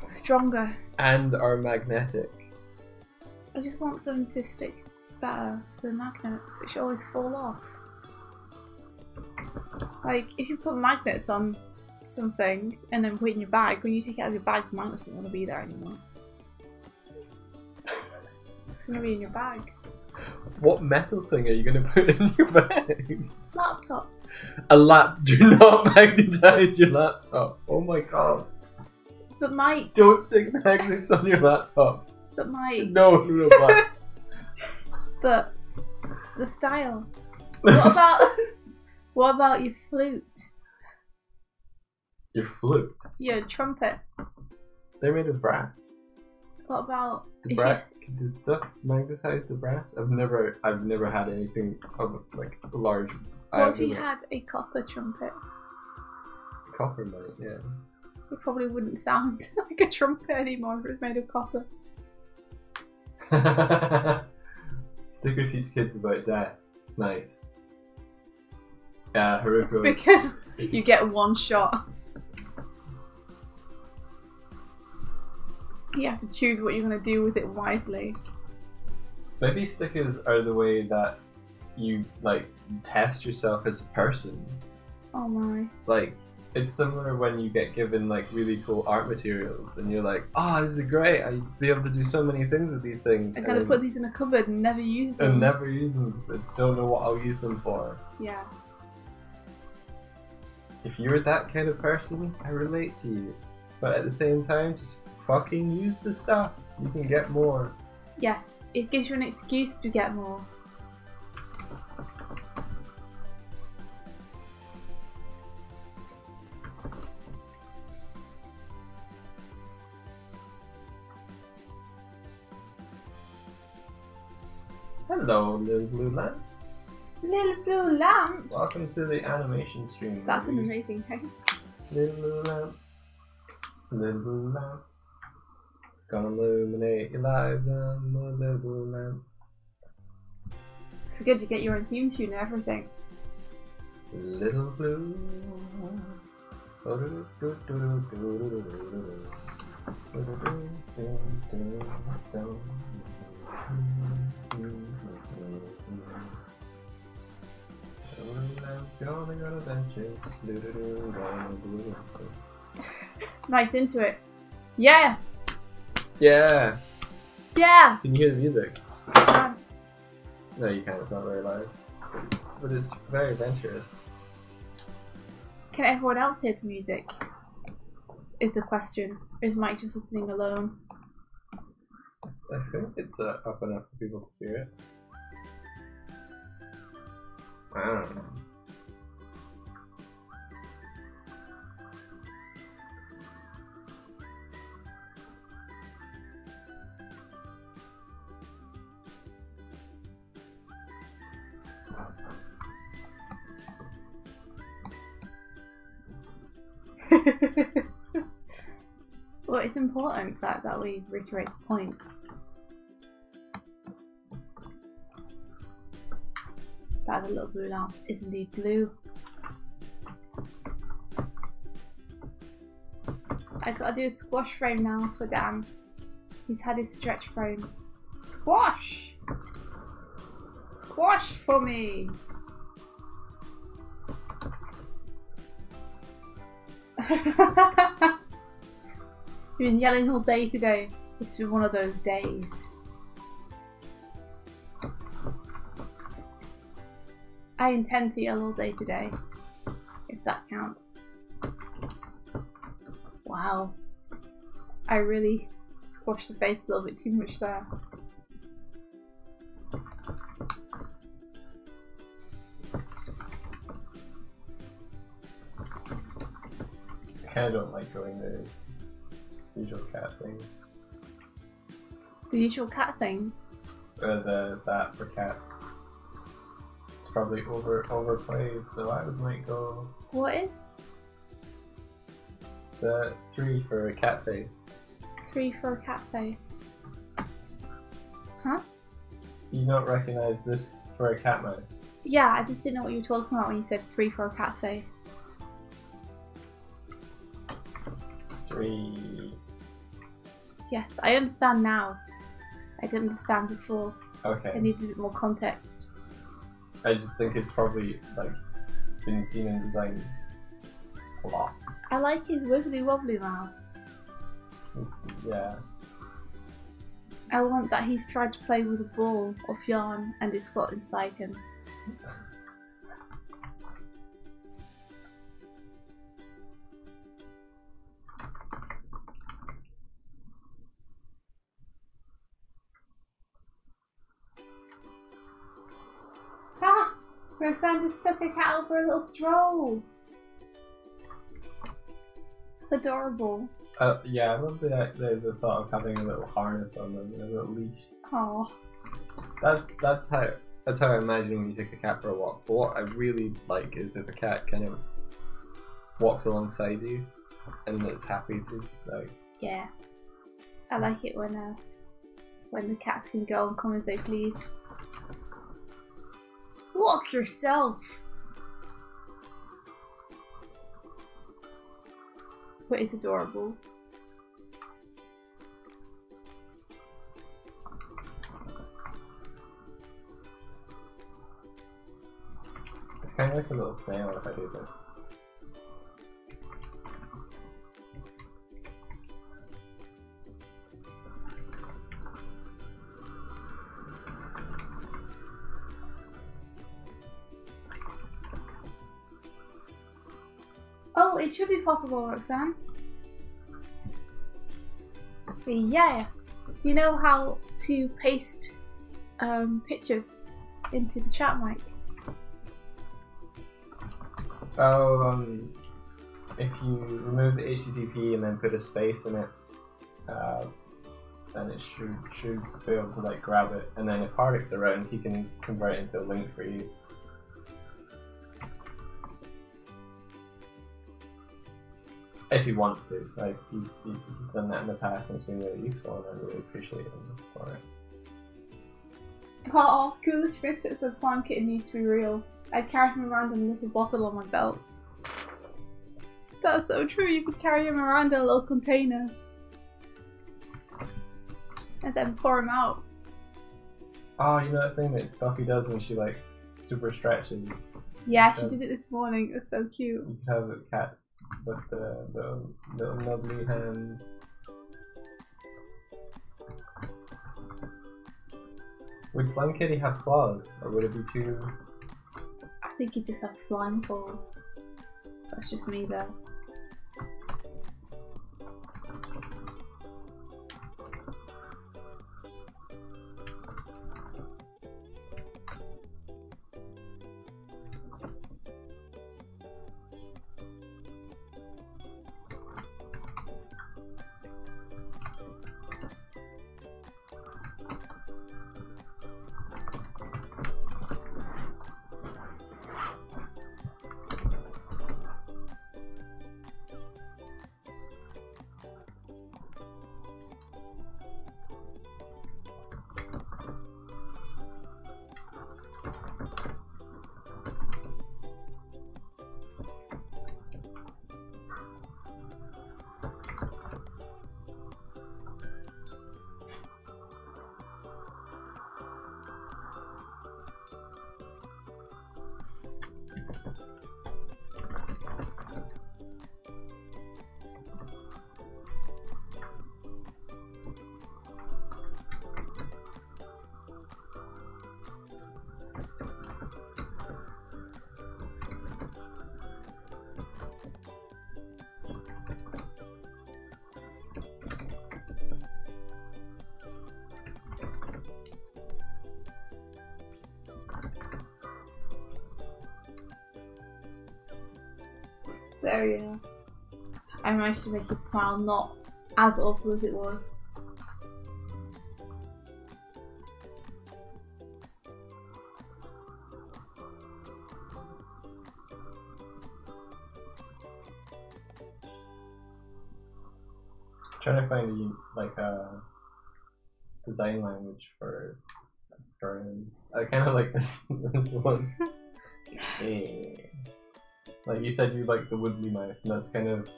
stronger and are magnetic? I just want them to stick better than magnets, which always fall off. Like, if you put magnets on something and then put it in your bag, when you take it out of your bag, the magnet doesn't want to be there anymore. It's going to be in your bag. What metal thing are you going to put in your bag? Laptop. Do not magnetize your laptop. Oh my god. But Mike. Don't stick magnets on your laptop. But Mike. No, but. But the style. What about your flute? Your flute? Your trumpet. They're made of brass. What about Does stuff magnetize to brass? I've never had anything of like a large. What if you had a copper trumpet? Copper might, yeah. It probably wouldn't sound like a trumpet anymore if it was made of copper. Stickers teach kids about death. Nice. Yeah, Haruko. Because you get one shot. You have to choose what you're going to do with it wisely. Maybe stickers are the way that you like test yourself as a person. Oh my. Like, it's similar when you get given like really cool art materials and you're like, oh, this is great, I used to be able to do so many things with these things. I'm going to put these in a cupboard and never use them. And never use them because I don't know what I'll use them for. Yeah. If you're that kind of person, I relate to you. But at the same time, just fucking use the stuff. You can get more. Yes, it gives you an excuse to get more. Hello, little blue lamp. Little blue lamp. Welcome to the animation stream. That's an amazing thing. Little blue lamp. Little blue lamp. Gonna illuminate your lives on the little blue lamp. It's good to get your own theme tune and everything. Little blue. Going on adventures. Doo-doo-doo, going on blue. Mike's into it. Yeah! Yeah! Yeah! Can you hear the music? Um, No, you can't. It's not very loud. But it's very adventurous. can everyone else hear the music? Is the question. Or is Mike just listening alone? I think it's up enough for people to hear it. I don't know. Well, it's important that we reiterate the point. That the little blue lamp is indeed blue. I gotta do a squash frame now for Dan. He's had his stretch frame. Squash! Squash for me! You've been yelling all day today. It's been one of those days. I intend to yell all day today, if that counts. Wow. I really squashed the face a little bit too much there. I kind of don't like going the usual cat thing. The usual cat things. That for cats. It's probably overplayed, so I might go What is? the 3 for a cat face. 3 for a cat face. Huh? You don't recognize this for a cat mouth? Yeah, I just didn't know what you were talking about when you said 3 for a cat face. 3. Yes, I understand now. I didn't understand before. I Okay. needed a bit more context. I just think it's probably like been seen in design a lot. I like his wibbly wobbly mouth. Yeah. I want that he's tried to play with a ball of yarn and it's got inside him. Ah! Roxanne just took a cat out for a little stroll. It's adorable. Yeah, I love the thought of having a little harness on them, a little leash. Oh. That's how I imagine when you take a cat for a walk. But what I really like is if a cat kind of walks alongside you and it's happy to like. Yeah. I like it when the cats can go and come as they please. Walk yourself! But it's adorable. It's kind of like a little snail if I do this. Oh, it should be possible, Roxanne. Yeah. Do you know how to paste pictures into the chat mic? Oh, if you remove the HTTP and then put a space in it, then it should be able to like grab it. And then if Hardwick's around, he can convert it into a link for you. If he wants to, like he's done that in the past and it's been really useful, and I really appreciate him for it. Oh, Coolish Biscuit says Slime Kitten needs to be real. I carry him around in a little bottle on my belt. That's so true, you could carry him around in a little container. And then pour him out. Oh, you know that thing that Buffy does when she like super stretches. Yeah, she did it this morning. It was so cute. You could have a cat with the little nubbly hands. Would Slime Kitty have claws, or would it be too? I think you just have slime claws. That's just me though. There we go. I managed to make it smile not as awful as it was. Trying to find a design language for him. I kind of like this one. Like you said, you like the woodly mouth, and that's kind of.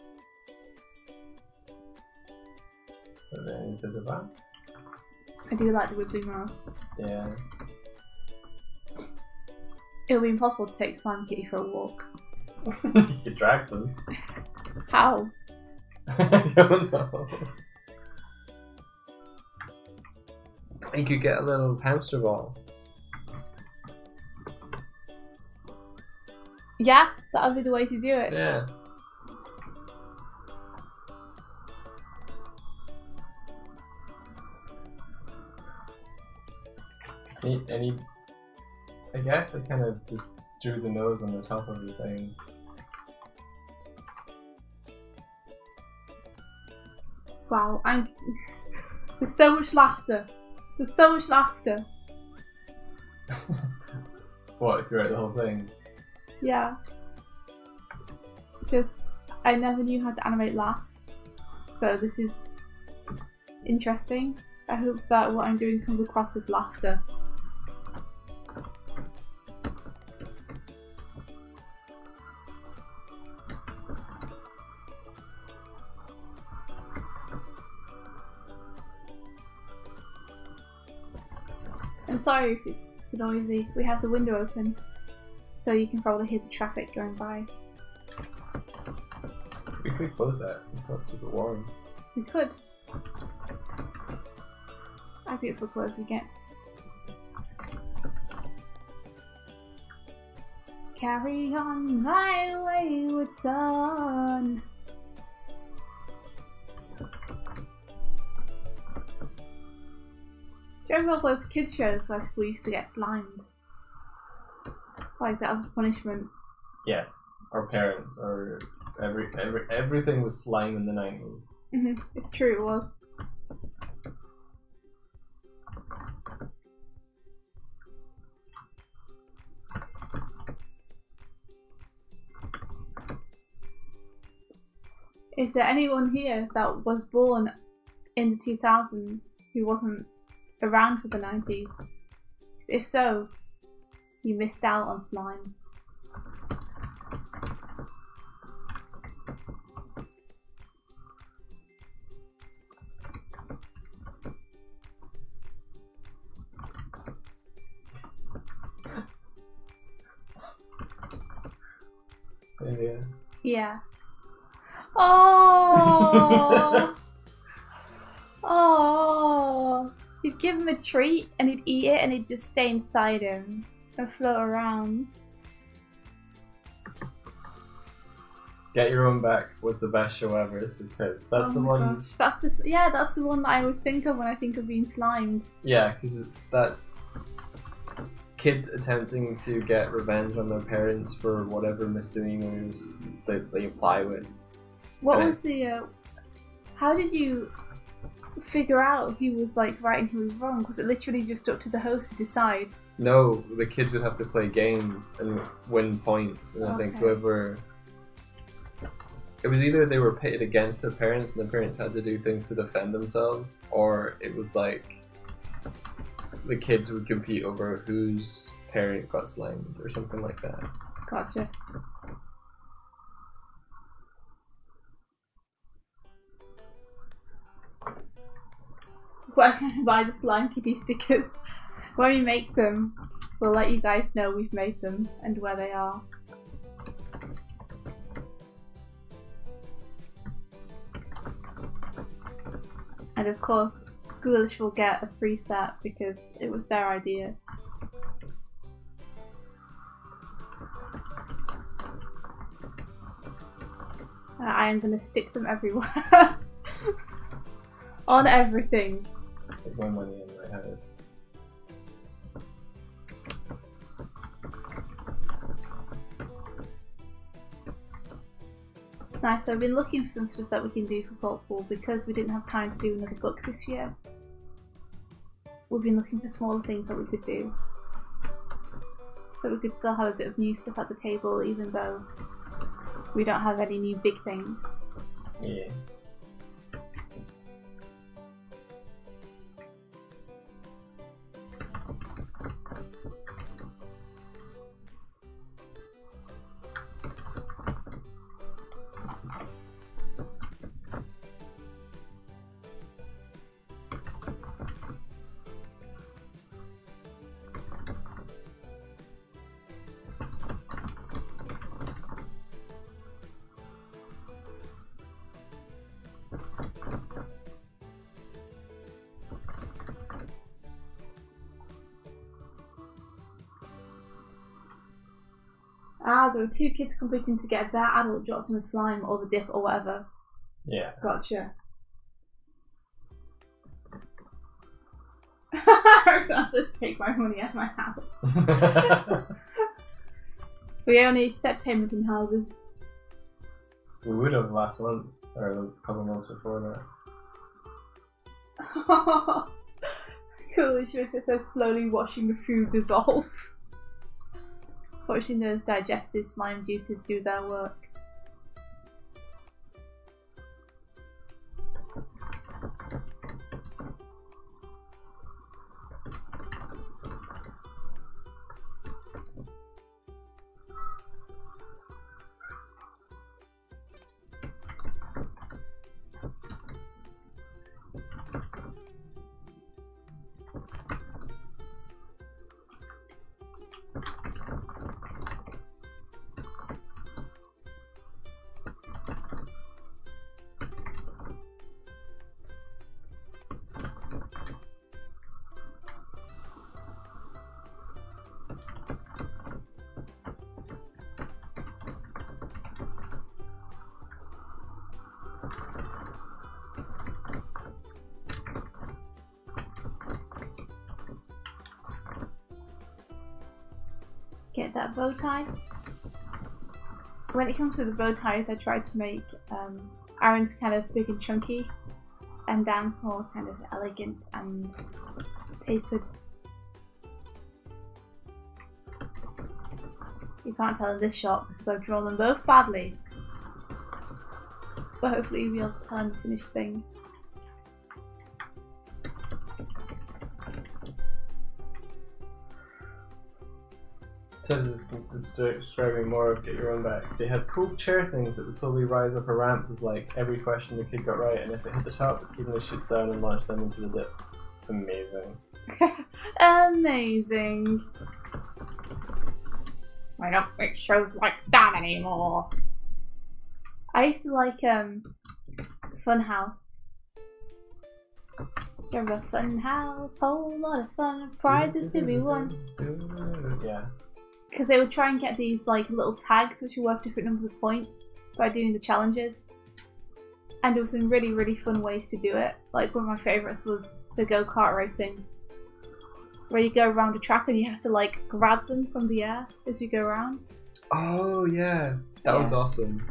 But then you said the back. I do like the woodly mouth. Yeah. It would be impossible to take Slime Kitty for a walk. You could drag them. How? I don't know. You could get a little hamster ball. Yeah, that would be the way to do it. Yeah. I guess I kind of just drew the nose on the top of the thing. Wow, there's so much laughter. There's so much laughter. What, throughout the whole thing? Yeah. Just, I never knew how to animate laughs. So this is interesting. I hope that what I'm doing comes across as laughter. I'm sorry if it's noisy. We have the window open, so you can probably hear the traffic going by. We could close that. It's not super warm. We could. How beautiful clothes you get. Carry on my wayward son. Do you remember all those kids shows where people used to get slimed? Like that was a punishment. Yes, our parents, or everything was slime in the 90s. It's true, it was. Is there anyone here that was born in the 2000s who wasn't around for the 90s? If so, you missed out on slime. Yeah. Yeah. Oh! Oh! You'd give him a treat and he'd eat it and it'd just stay inside him and float around. Get Your Own Back was the best show ever. This is Tibbs. That's the one. Gosh. That's the one that I always think of when I think of being slimed. Yeah, because that's kids attempting to get revenge on their parents for whatever misdemeanors they apply with. What was the? How did you figure out he was like right and he was wrong? Was it literally just up to the host to decide? No, the kids would have to play games and win points, and I think whoever. It was either they were pitted against their parents and the parents had to do things to defend themselves, or it was like the kids would compete over whose parent got slimed or something like that. Gotcha. Where can I buy the slime kitty stickers? When we make them, we'll let you guys know we've made them and where they are. And of course, Ghoulish will get a free set because it was their idea. I am going to stick them everywhere. On everything. Put my money in my head. It's nice. So I've been looking for some stuff that we can do for Thoughtful because we didn't have time to do another book this year. We've been looking for smaller things that we could do. So we could still have a bit of new stuff at the table even though we don't have any new big things. Yeah. Ah, there were two kids competing to get their adult dropped in the slime or the dip or whatever. Yeah. Gotcha. Someone says take my money out of my house. We only accept payment in houses. We would have last month, or a couple months before Cool, it says slowly watching the food dissolve. Watching those digestive slime juices do their work. Get that bow tie. When it comes to the bow ties, I tried to make Aaron's kind of big and chunky, and Dan's more kind of elegant and tapered. You can't tell in this shot because I've drawn them both badly, but hopefully you'll be able to tell in the finished thing. Tibbs is describing more of Get Your Own Back. They had cool chair things that would slowly rise up a ramp with like every question the kid got right, and if it hit the top, it suddenly shoots down and launches them into the dip. Amazing. Amazing. I don't make shows like that anymore. I used to like Funhouse. You remember Funhouse? Whole lot of fun, prizes to be won. Yeah. Because they would try and get these like little tags which were worth different numbers of points by doing the challenges. And there were some really, really fun ways to do it. Like one of my favourites was the go-kart racing, where you go around a track and you have to like grab them from the air as you go around. Oh yeah, that was awesome.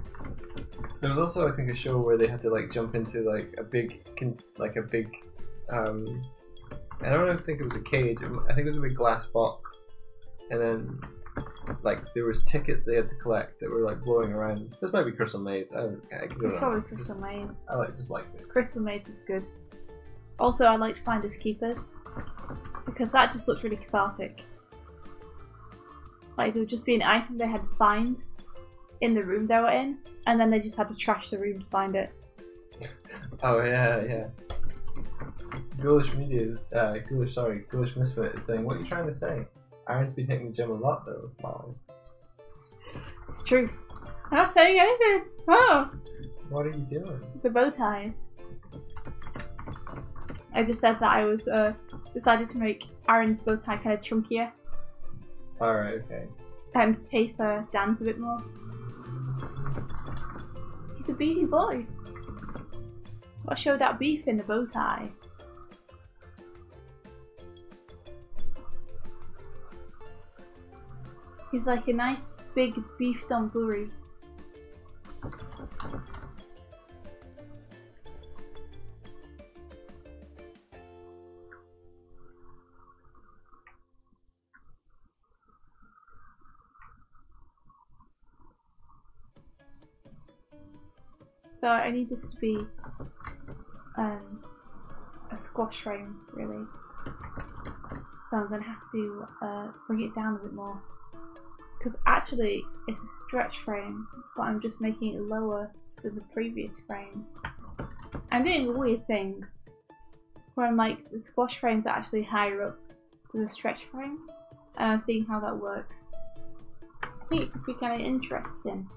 There was also, I think, a show where they had to like jump into like a big, I don't think it was a cage. I think it was a big glass box, and then like there was tickets they had to collect that were like blowing around. This might be Crystal Maze. It's probably Crystal Maze. I just liked it. Crystal Maze is good. Also, I liked Finders Keepers because that just looked really cathartic. Like there would just be an item they had to find in the room they were in, and then they just had to trash the room to find it. Oh yeah. Ghoulish Misfit is saying, what are you trying to say? Aaron's been hitting the gym a lot though. Wow. It's truth. I'm not saying anything. Oh. What are you doing? The bow ties. I just said that I was decided to make Aaron's bow tie kind of chunkier. Alright, okay. And taper Dan's a bit more. He's a beefy boy. What showed that beef in the bow tie? He's like a nice big beef donburi. So I need this to be a squash frame, really. So I'm gonna have to bring it down a bit more. Because actually it's a stretch frame, but I'm just making it lower than the previous frame. I'm doing a weird thing where I'm like, the squash frames are actually higher up than the stretch frames, and I'm seeing how that works. I think it could be kind of interesting.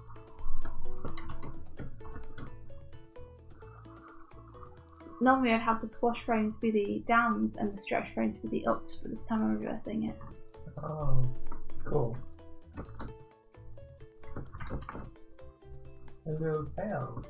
Normally I'd have the squash frames be the downs and the stretch frames be the ups, but this time I'm reversing it. Oh, cool. A little tail.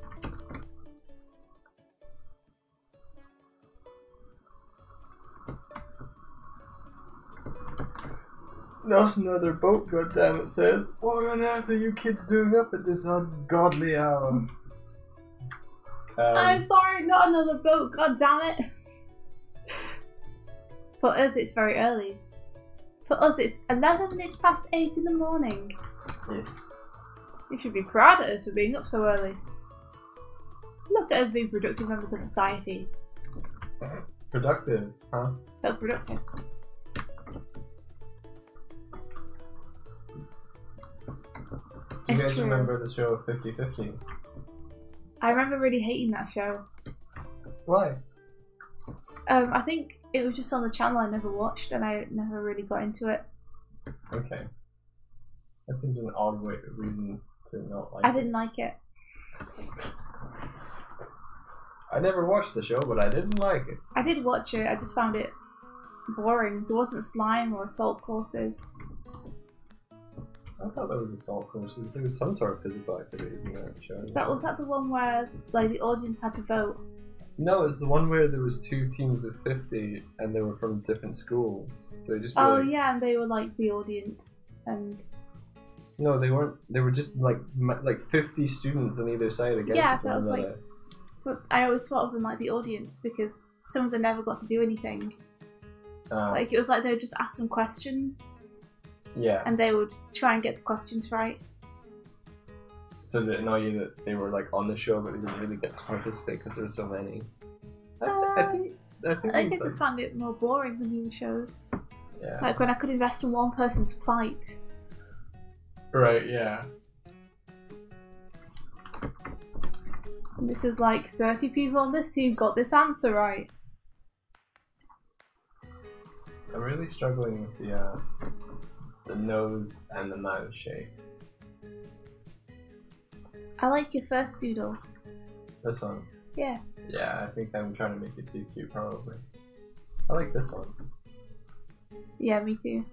Not another boat, goddammit, says. What on earth are you kids doing up at this ungodly hour? I'm sorry, not another boat, god damn it. For us it's very early. For us it's 11 minutes past 8 in the morning. Yes. You should be proud of us for being up so early. Look at us being productive members of society. Productive, huh? So productive. Do you guys remember the show 50/50? I remember really hating that show. Why? I think it was just on the channel I never watched and I never really got into it. Okay. That seems an odd reason to not like it. I didn't like it. I never watched the show, but I didn't like it. I did watch it, I just found it boring. There wasn't slime or assault courses. I thought there was assault courses. There was some sort of physical activities in that show. Was that the one where like the audience had to vote? No, it's the one where there was 2 teams of 50 and they were from different schools. So it just yeah, and they were like the audience and... No, they weren't. They were just like 50 students on either side against yeah, one that was another. like... But I always thought of them like the audience because some of them never got to do anything. Like it was like they would just ask them questions. Yeah. And they would try and get the questions right. So did it annoy you that they were like on the show but they didn't really get to participate because there were so many? I think I just found it more boring than the other shows. Yeah. Like when I could invest in one person's plight. Right, yeah. And this was like 30 people on this team got this answer right. I'm really struggling with the nose and the mouth shape. I like your first doodle. This one. Yeah. Yeah, I think I'm trying to make it too cute, probably. I like this one. Yeah, me too.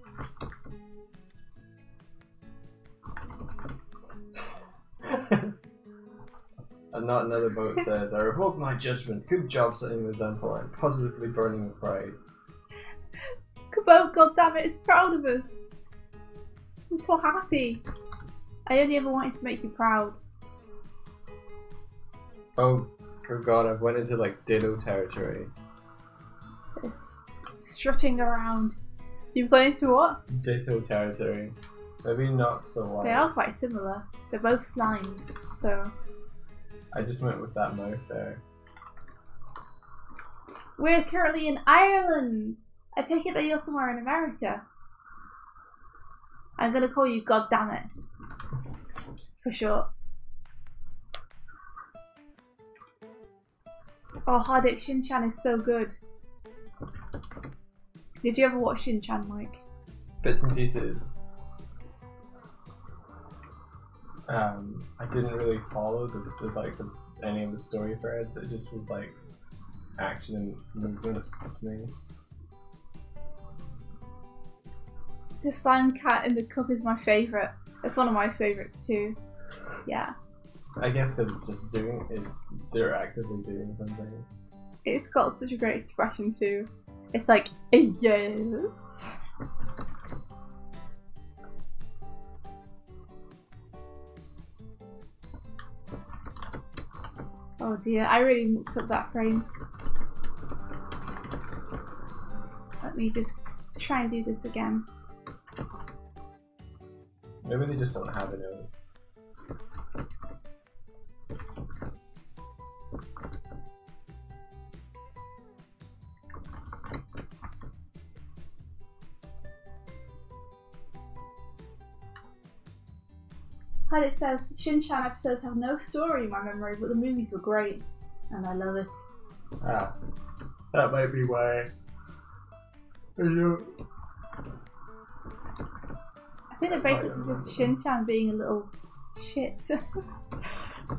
And not another boat says, I revoke my judgment. Good job setting an example. I'm positively burning with pride. Cabot, goddammit, is proud of us. I'm so happy. I only ever wanted to make you proud. Oh god, I've went into like ditto territory. It's strutting around. You've gone into what? Ditto territory. Maybe not so wide. They are quite similar. They're both slimes, so... I just went with that mouth there. We're currently in Ireland! I take it that you're somewhere in America. I'm gonna call you goddammit. For short. Oh, Hardik, Shin-chan is so good. Did you ever watch Shin-chan, Mike? Bits and pieces. I didn't really follow any of the story threads. It just was like action and movement to me. The slime cat in the cup is my favourite. That's one of my favourites too. Yeah. I guess because it's just doing it. They're actively doing something. It's got such a great expression too. It's like, yes. Oh dear, I really mucked up that frame. Let me just try and do this again. Maybe they just don't have a nose. As it says, Shin-chan episodes have no story in my memory, but the movies were great, and I love it. Ah, that might be why. I think they're basically just Shin-chan being a little shit.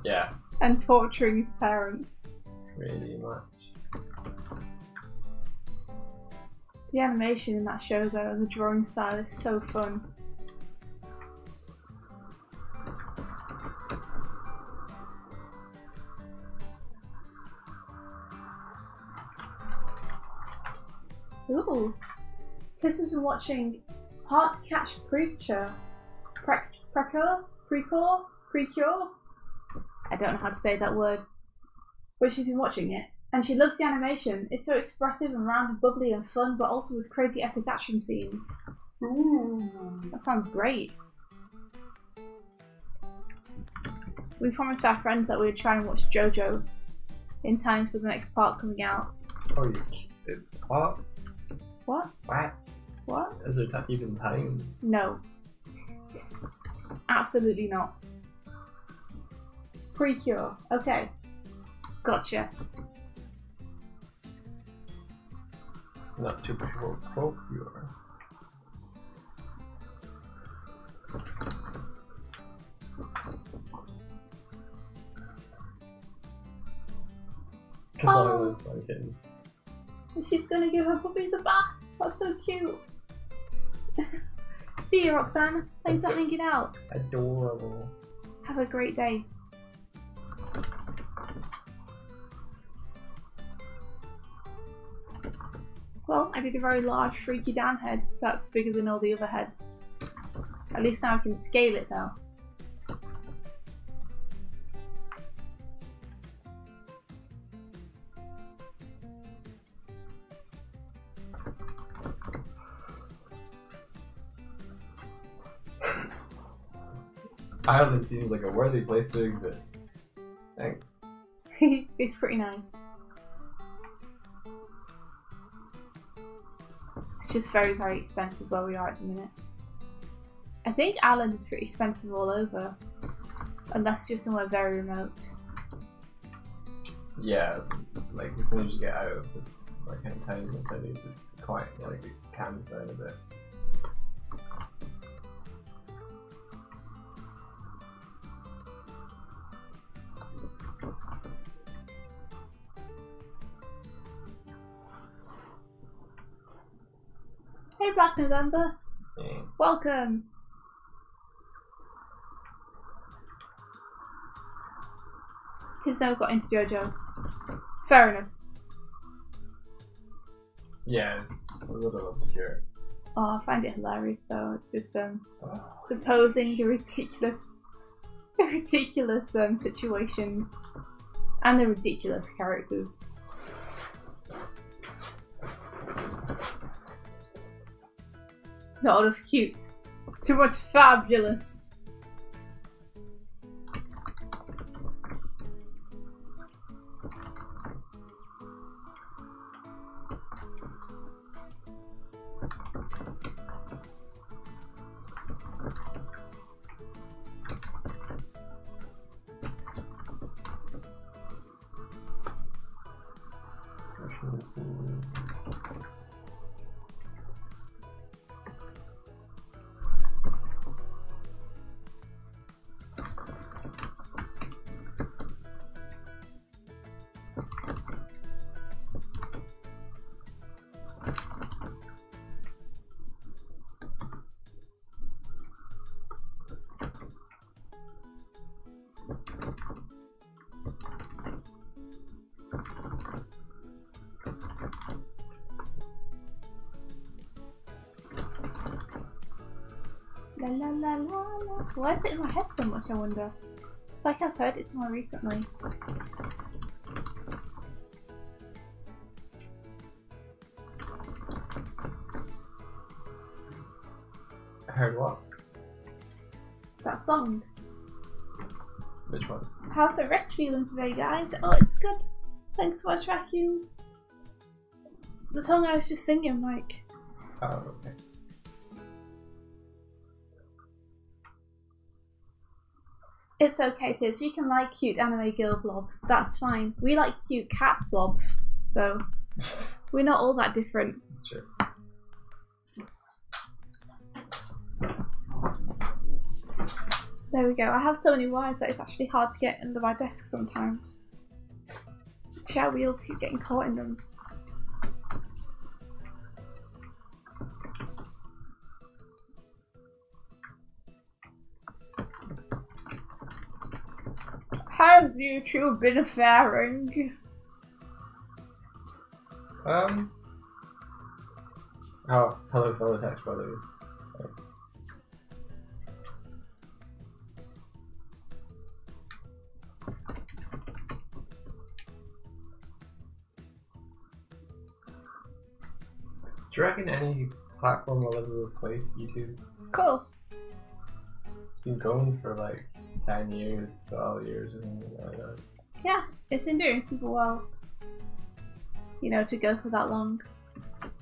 Yeah. And torturing his parents. Pretty much. The animation in that show though, and the drawing style is so fun. Ooh. Sister's been watching Heart Catch Preacher. Precure? I don't know how to say that word. But she's been watching it. And she loves the animation. It's so expressive and round and bubbly and fun, but also with crazy epic action scenes. Ooh. That sounds great. We promised our friends that we would try and watch JoJo in time for the next part coming out. Oh, what? What? What? What? Is there even time? No. Absolutely not. Precure. Okay. Gotcha. Not too procure. Oh. Kittens. She's gonna give her puppies a bath. That's so cute. See you, Roxanne. Thanks for hanging out. Adorable. Have a great day. Well, I did a very large Freaky Dan head. That's bigger than all the other heads. At least now I can scale it though. Ireland seems like a worthy place to exist. Thanks. It's pretty nice. It's just very, very expensive where we are at the minute. I think Ireland is pretty expensive all over. Unless you're somewhere very remote. Yeah, like as soon as you get out of the like kind of towns and cities, it quite like it calms down a bit. Hey, Black November. Yeah. Welcome. Tim's never got into JoJo. Fair enough. Yeah, it's a little obscure. Oh, I find it hilarious though. It's just the posing, the ridiculous situations, and the ridiculous characters. Not enough cute. Too much fabulous. La la la la la. Why is it in my head so much, I wonder? It's like I've heard it somewhere recently. Heard what? That song. Which one? How's the rest feeling today, guys? Oh, it's good. Thanks so much, vacuums. The song I was just singing, Mike. Oh, okay. It's okay, Tiz. You can like cute anime girl blobs. That's fine. We like cute cat blobs, so we're not all that different. That's true. There we go. I have so many wires that it's actually hard to get under my desk sometimes. Chair wheels keep getting caught in them. How's YouTube been faring? Oh, hello fellow text brothers. Do you reckon any platform will ever replace YouTube? Of course. It's been going for like 10 years, 12 years or something like that. Yeah, it's been doing super well. You know, to go for that long.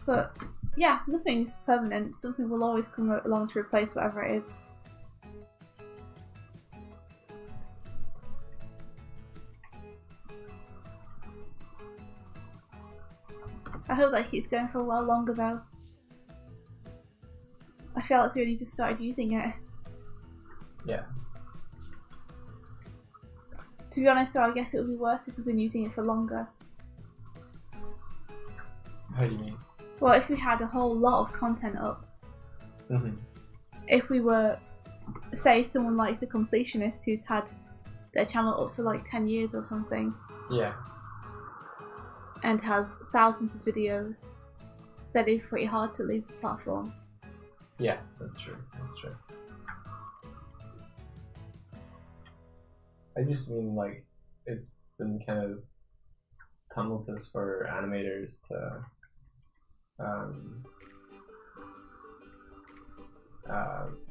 But yeah, nothing's permanent. Something will always come along to replace whatever it is. I hope that keeps going for a while longer though. I feel like we only just started using it. Yeah. To be honest though, I guess it would be worse if we've been using it for longer. How do you mean? Well, if we had a whole lot of content up. Mm-hmm. If we were, say, someone like The Completionist who's had their channel up for like 10 years or something. Yeah. And has thousands of videos, then it's pretty hard to leave the platform. Yeah, that's true. That's true. I just mean like it's been kind of tumultuous for animators to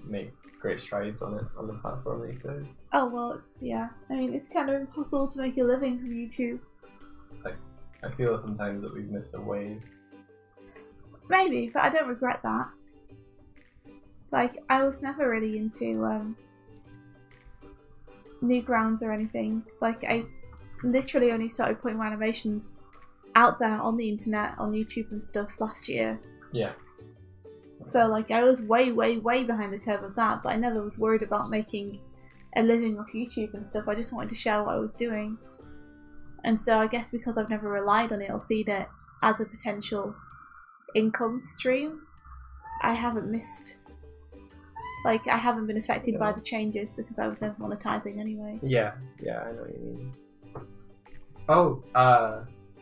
make great strides on the platform these days. Oh well, it's yeah. I mean, it's kind of impossible to make a living from YouTube. I feel sometimes that we've missed a wave. Maybe, but I don't regret that. Like, I was never really into Newgrounds or anything. Like, I literally only started putting my animations out there on the internet, on YouTube and stuff last year. Yeah. So, like, I was way, way, way behind the curve of that, but I never was worried about making a living off YouTube and stuff. I just wanted to share what I was doing. And so I guess because I've never relied on it or seen it as a potential income stream, I haven't missed. Like, I haven't been affected by the changes because I was never monetizing anyway. Yeah, I know what you mean. Oh,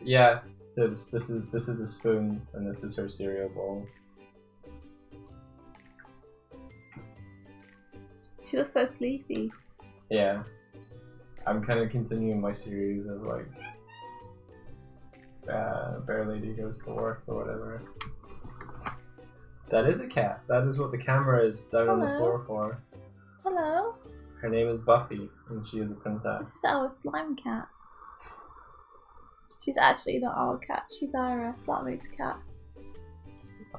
yeah. So this is a spoon, and this is her cereal bowl. She looks so sleepy. Yeah. I'm kind of continuing my series of like Bear Lady Goes to Work or whatever. That is a cat. That is what the camera is down on the floor for. Hello. Her name is Buffy, and she is a princess. This is our slime cat. She's actually not our cat. She's our flatmate's cat.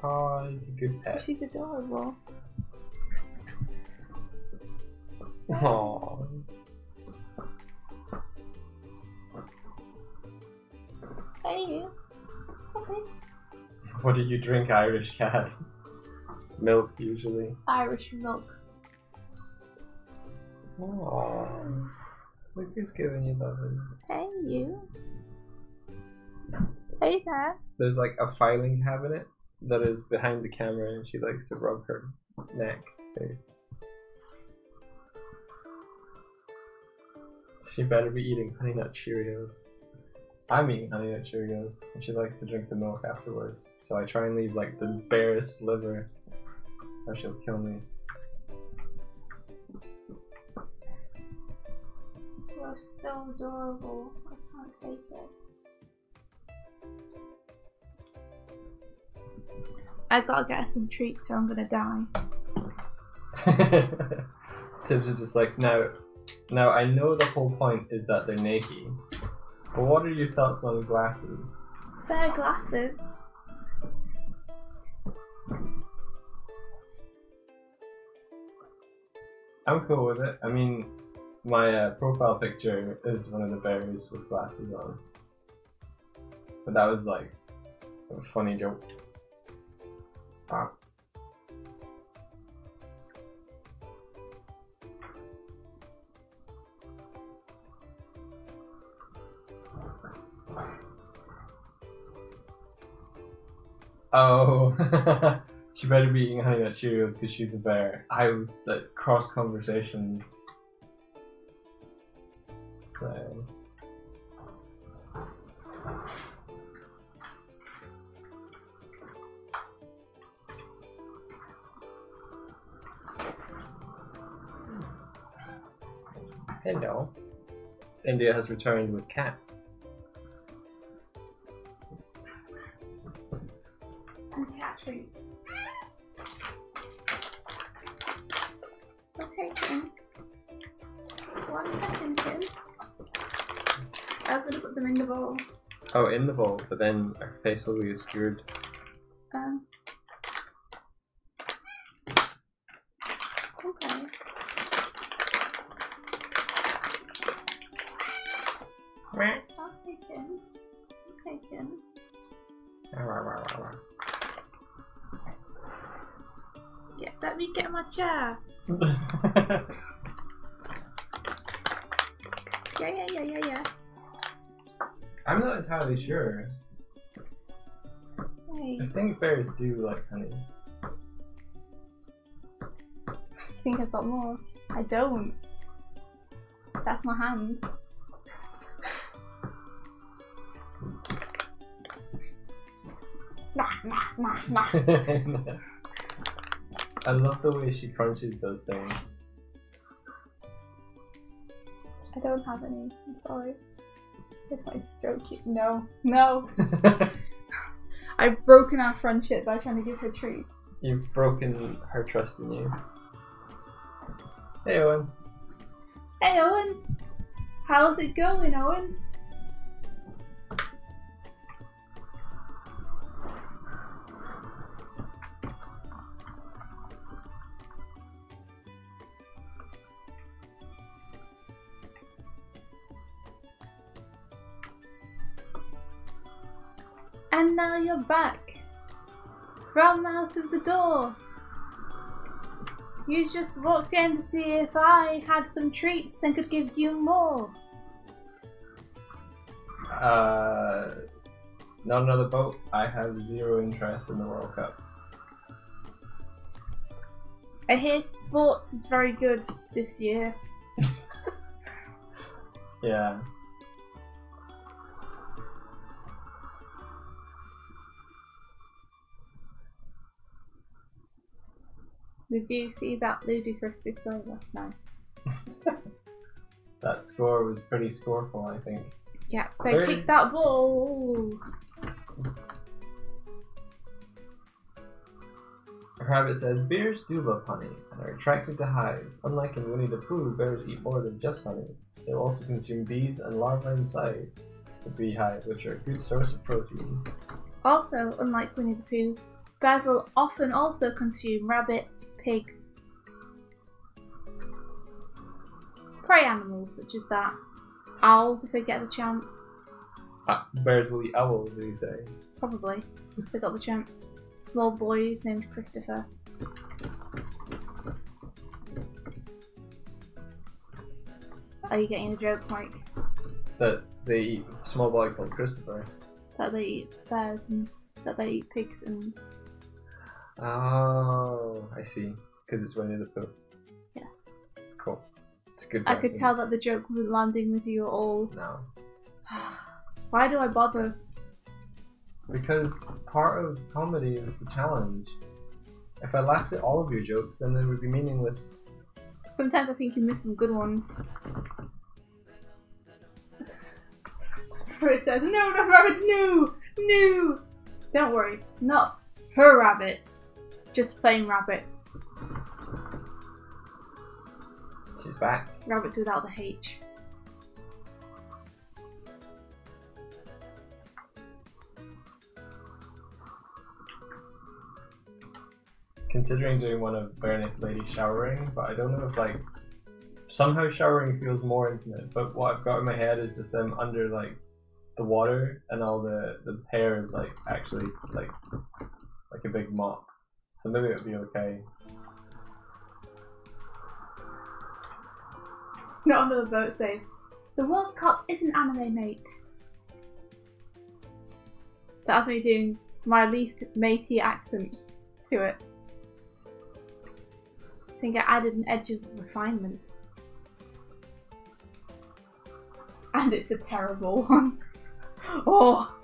Oh, he's a good pet. She's adorable. Aww. Hey, you. Okay. What do you drink, Irish cat? Milk, usually. Irish milk. Aww. Look who's giving you lovin's. Hey, you. Hey there. There's like a filing cabinet that is behind the camera, and she likes to rub her neck, face. She better be eating Honey Nut Cheerios. I'm eating Honey Nut Cheerios, and she likes to drink the milk afterwards. So I try and leave like the barest sliver, or she'll kill me. You're so adorable. I can't take it. I gotta get her some treats or I'm gonna die. Tibbs is just like, now I know the whole point is that they're naked, but what are your thoughts on glasses? They're glasses. I'm cool with it. I mean, my profile picture is one of the bears with glasses on. But that was like a funny joke. Ah. Oh, she better be eating Honey Nut Cheerios because she's a bear. I was like cross conversations. So. Hello. India has returned with cat. And cat treats. Okay, Tim. 1 second, Tim. I was gonna put them in the bowl. Oh, in the bowl, but then our face will be obscured. Okay. Okay, Tim. Okay, Tim. Yeah, let me get my chair. Yeah. I'm not entirely sure. Hey. I think bears do like honey. I think I've got more. I don't. That's my hand. Nah. I love the way she crunches those things. I don't have any. I'm sorry. If I stroke it. No. I've broken our friendship by trying to give her treats. You've broken her trust in you. Hey, Owen. Hey, Owen. How's it going, Owen? And now you're back. From out of the door. You just walked in to see if I had some treats and could give you more. Not another boat. I have zero interest in the World Cup. I hear sports is very good this year. Yeah. Did you see that ludicrous display last night? That score was pretty scoreful, I think. Yeah, they kicked that ball. Rabbit says, bears do love honey and are attracted to hives. Unlike in Winnie the Pooh, bears eat more than just honey. They will also consume bees and larvae inside the beehive, which are a good source of protein. Also, unlike Winnie the Pooh, bears will often also consume rabbits, pigs, prey animals such as that. Owls if they get the chance. Bears will eat owls these days. Probably, if they got the chance. Small boys named Christopher. Are you getting the joke, Mike? That they eat a small boy called Christopher. That they eat bears and that they eat pigs and... Oh, I see. Because it's Winnie the Pooh. Yes. Cool. It's a good I could tell reference. that the joke wasn't landing with you at all. No. Why do I bother? Because part of comedy is the challenge. If I laughed at all of your jokes, then they would be meaningless. Sometimes I think you miss some good ones. It says, no, not rabbits, no! No! Don't worry, not her rabbits. Just plain rabbits. She's back. Rabbits without the H. Considering doing one of Bare-Naked Lady showering, but I don't know if like somehow showering feels more intimate. But what I've got in my head is just them under like the water, and all the hair is like actually like a big mop. So maybe it would be okay. Not under the boat says, the World Cup isn't anime, mate. That's me doing my least matey accent to it. I think I added an edge of refinement. And it's a terrible one. Oh!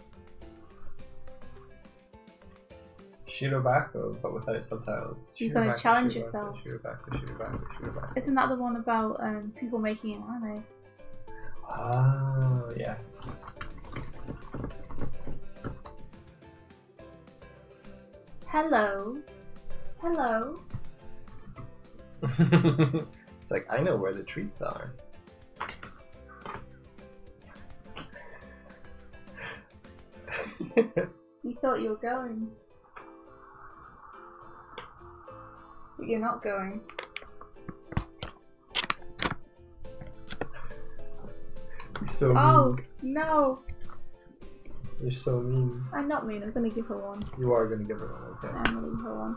Shirobako, but without subtitles. You're gonna Shirobako, challenge Shirobako, yourself. Shirobako. Isn't that the one about people making an anime? Oh, yeah. Hello? Hello? It's like, I know where the treats are. You thought you were going. But you're not going. You're so mean. Oh, no! You're so mean. I'm not mean, I'm gonna give her one. You are gonna give her one, okay. I'm gonna give her one.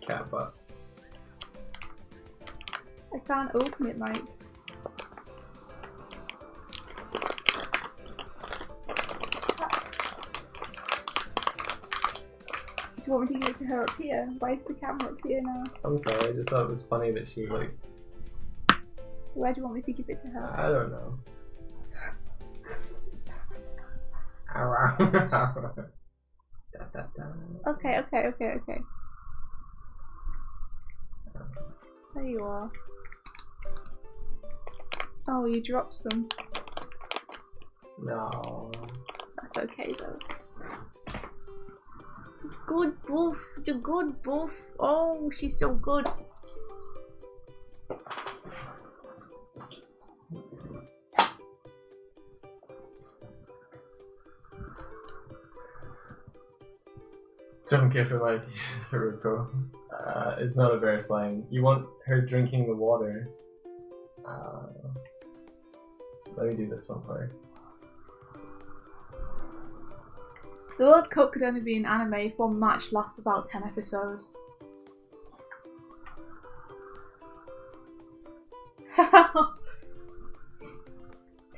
Cat butt. I can't open it, Mike. Do you want me to give it to her up here? Why is the camera up here now? I'm sorry, I just thought it was funny that she was like, Where do you want me to give it to her? I don't know. Da, da, da. Okay. There you are. Oh, you dropped some. No. That's okay though. Good boof, the good boof. Oh, she's so good. Don't give her my Saruko. It's not a bear slang. You want her drinking the water. Let me do this one first. The World Cup could only be an anime if one match lasts about 10 episodes.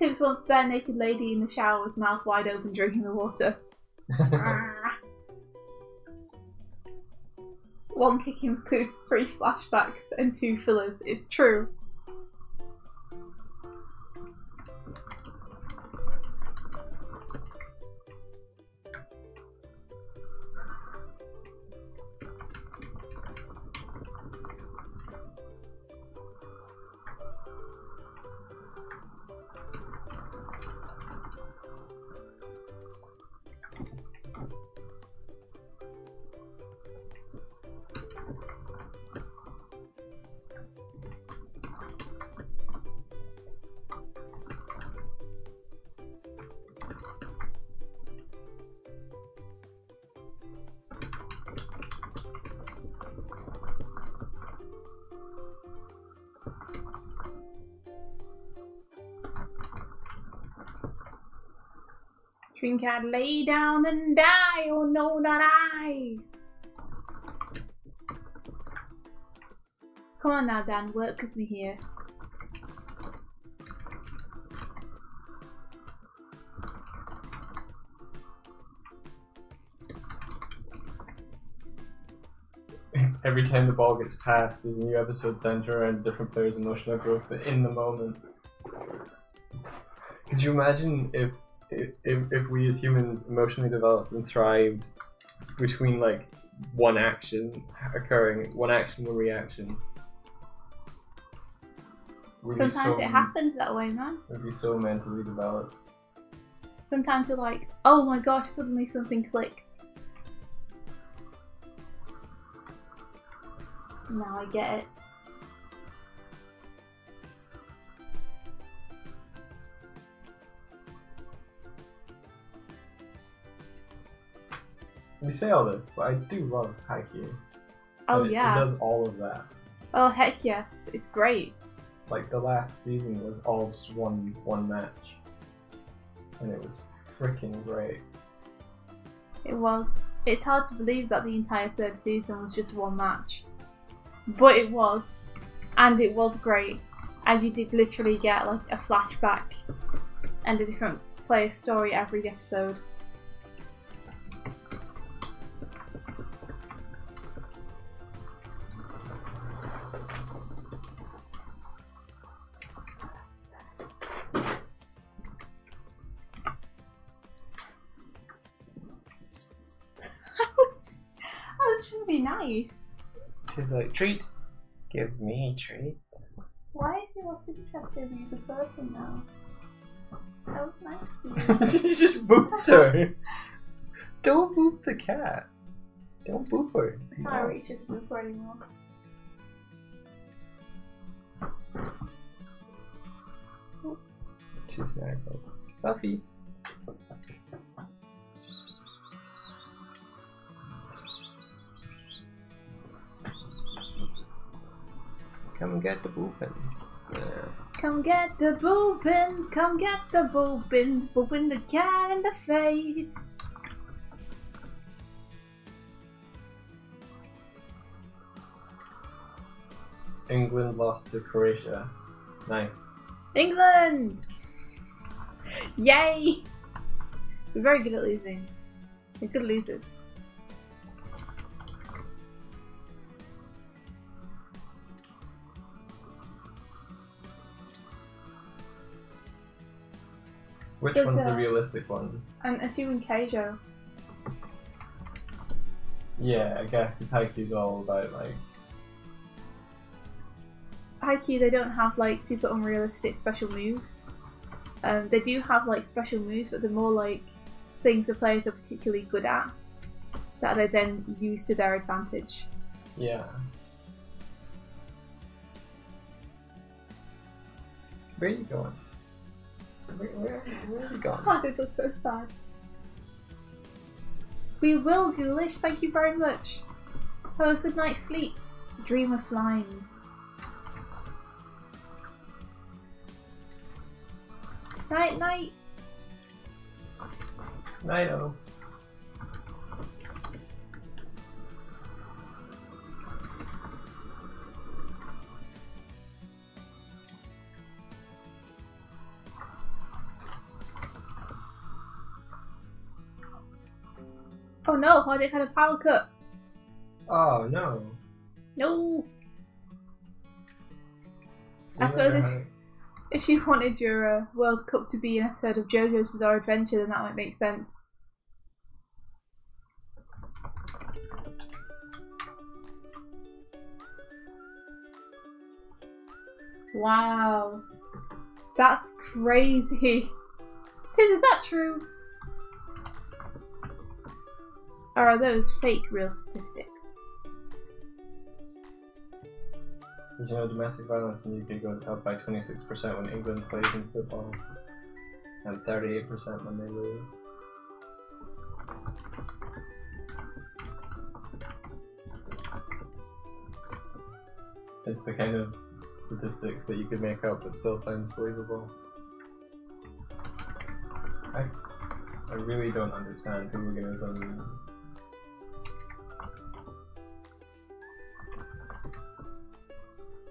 Tibbs wants bare naked lady in the shower with mouth wide open drinking the water. One kick includes 3 flashbacks and 2 fillers. It's true. Drink out, lay down and die. Oh no, not I. Come on now, Dan, work with me here. Every time the ball gets passed, there's a new episode centered around different players' emotional growth in the moment. Could you imagine if we as humans emotionally developed and thrived between like one action occurring, one action, one reaction? Sometimes it happens that way, man. We'd be so mentally developed. Sometimes you're like, oh my gosh, suddenly something clicked. Now I get it. You say all this, but I do love Haikyuu. Oh and yeah. It does all of that. Oh heck yes, it's great. Like the last season was all just one match. And it was freaking great. It was. It's hard to believe that the entire 3rd season was just one match. But it was. And it was great. And you did literally get like a flashback and a different player story every episode. That was really nice. He's like, treat. Give me a treat. Why is he lost interest in me as a person now? That was nice to you. You just booped her. Don't boop the cat. Don't boop her. I can't reach it to boop her anymore. She's snaggled. Buffy. Come get the boopins. Yeah. Come get the boopins, come get the boopins, boopin the cat in the face. England lost to Croatia. Nice. England! Yay! We're very good at losing. We're good losers. Which There's one's the realistic one? I'm assuming Keijo. Yeah, I guess, because Haikyuu's all about, like... Haikyuu, they don't have, like, super unrealistic special moves. They do have, like, special moves, but they're more, like, things the players are particularly good at that they then use to their advantage. Yeah. Where are you going? Where are you going? Oh, they look so sad. We will, Ghoulish. Thank you very much. Have a good night's sleep. Dream of slimes. Night, night. Night-o. Oh no, Hardik had a power cut. Oh no. No. So That's what if you wanted your World Cup to be an episode of JoJo's Bizarre Adventure, then that might make sense. Wow. That's crazy. Is that true? Or are those fake real statistics? Did you know domestic violence in the UK goes up by 26% when England plays in football? And 38% when they lose. It's the kind of statistics that you could make up but still sounds believable. I really don't understand hooliganism.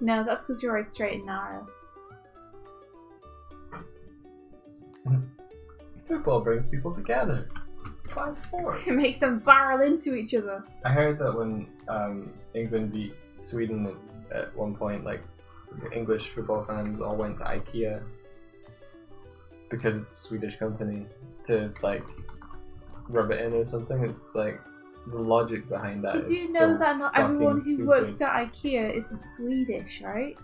No, that's because you're always straight and narrow. Football brings people together. 5-4. It makes them barrel into each other. I heard that when England beat Sweden at one point, like, English football fans all went to IKEA because it's a Swedish company to, like, rub it in or something. It's like, the logic behind that You is do know so that not fucking everyone who stupid. works at IKEA is Swedish, right?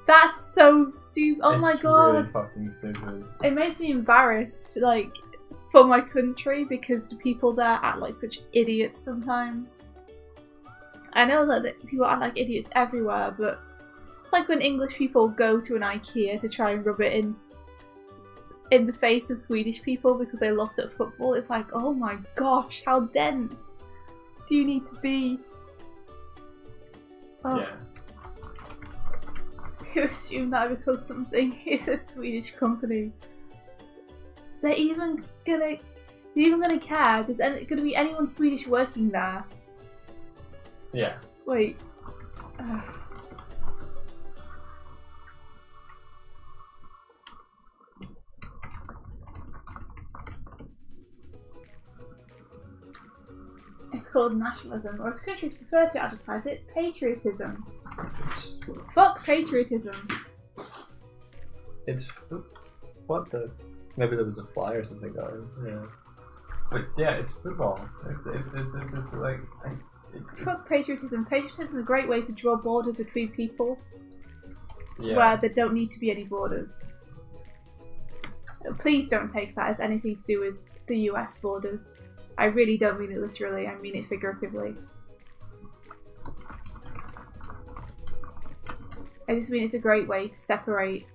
That's so stupid. Oh my god. It's really fucking stupid. It makes me embarrassed, like, for my country because the people there act like such idiots sometimes. I know that people act like idiots everywhere, but it's like when English people go to an IKEA to try and rub it in the face of Swedish people because they lost at football. It's like, oh my gosh, how dense do you need to be? Oh. Yeah. To assume that because something is a Swedish company, they're even gonna care. There's gonna be anyone Swedish working there? Yeah. Wait. It's called nationalism, or as countries prefer to advertise it, patriotism. Fuck patriotism. It's what the? Maybe there was a fly or something going. Yeah. But yeah, it's football. It's like. Fuck patriotism. Patriotism is a great way to draw borders between people Yeah. where there don't need to be any borders. Please don't take that as anything to do with the US borders. I really don't mean it literally, I mean it figuratively. I just mean it's a great way to separate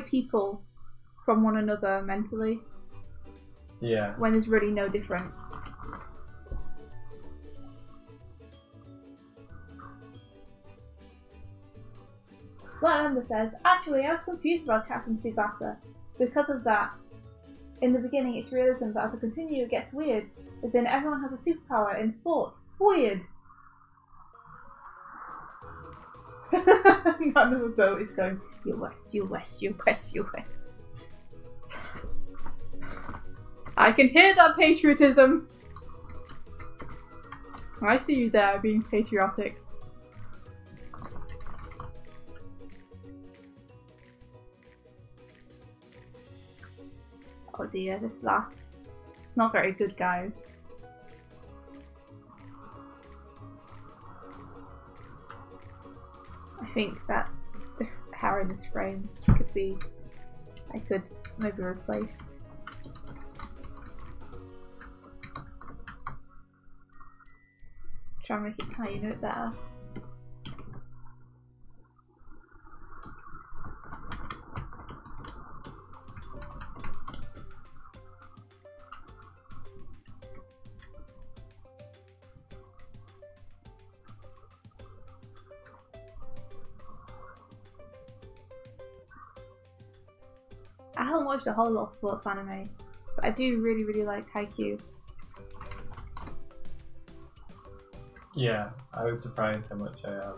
people from one another mentally. Yeah. When there's really no difference. Black Amber says, actually I was confused about Captain Tsubasa. Because of that, in the beginning it's realism, but as it continues it gets weird. As in everyone has a superpower in thought. Weird! None of a boat is going, you're west, you're west, you're west, you're west. I can hear that patriotism! I see you there being patriotic. Oh dear, this laugh. It's not very good, guys. I think that the hair in this frame could be... I could maybe replace. Try and make it tighten a bit better. I haven't watched a whole lot of sports anime, but I do really like Haikyuu. Yeah, I was surprised how much I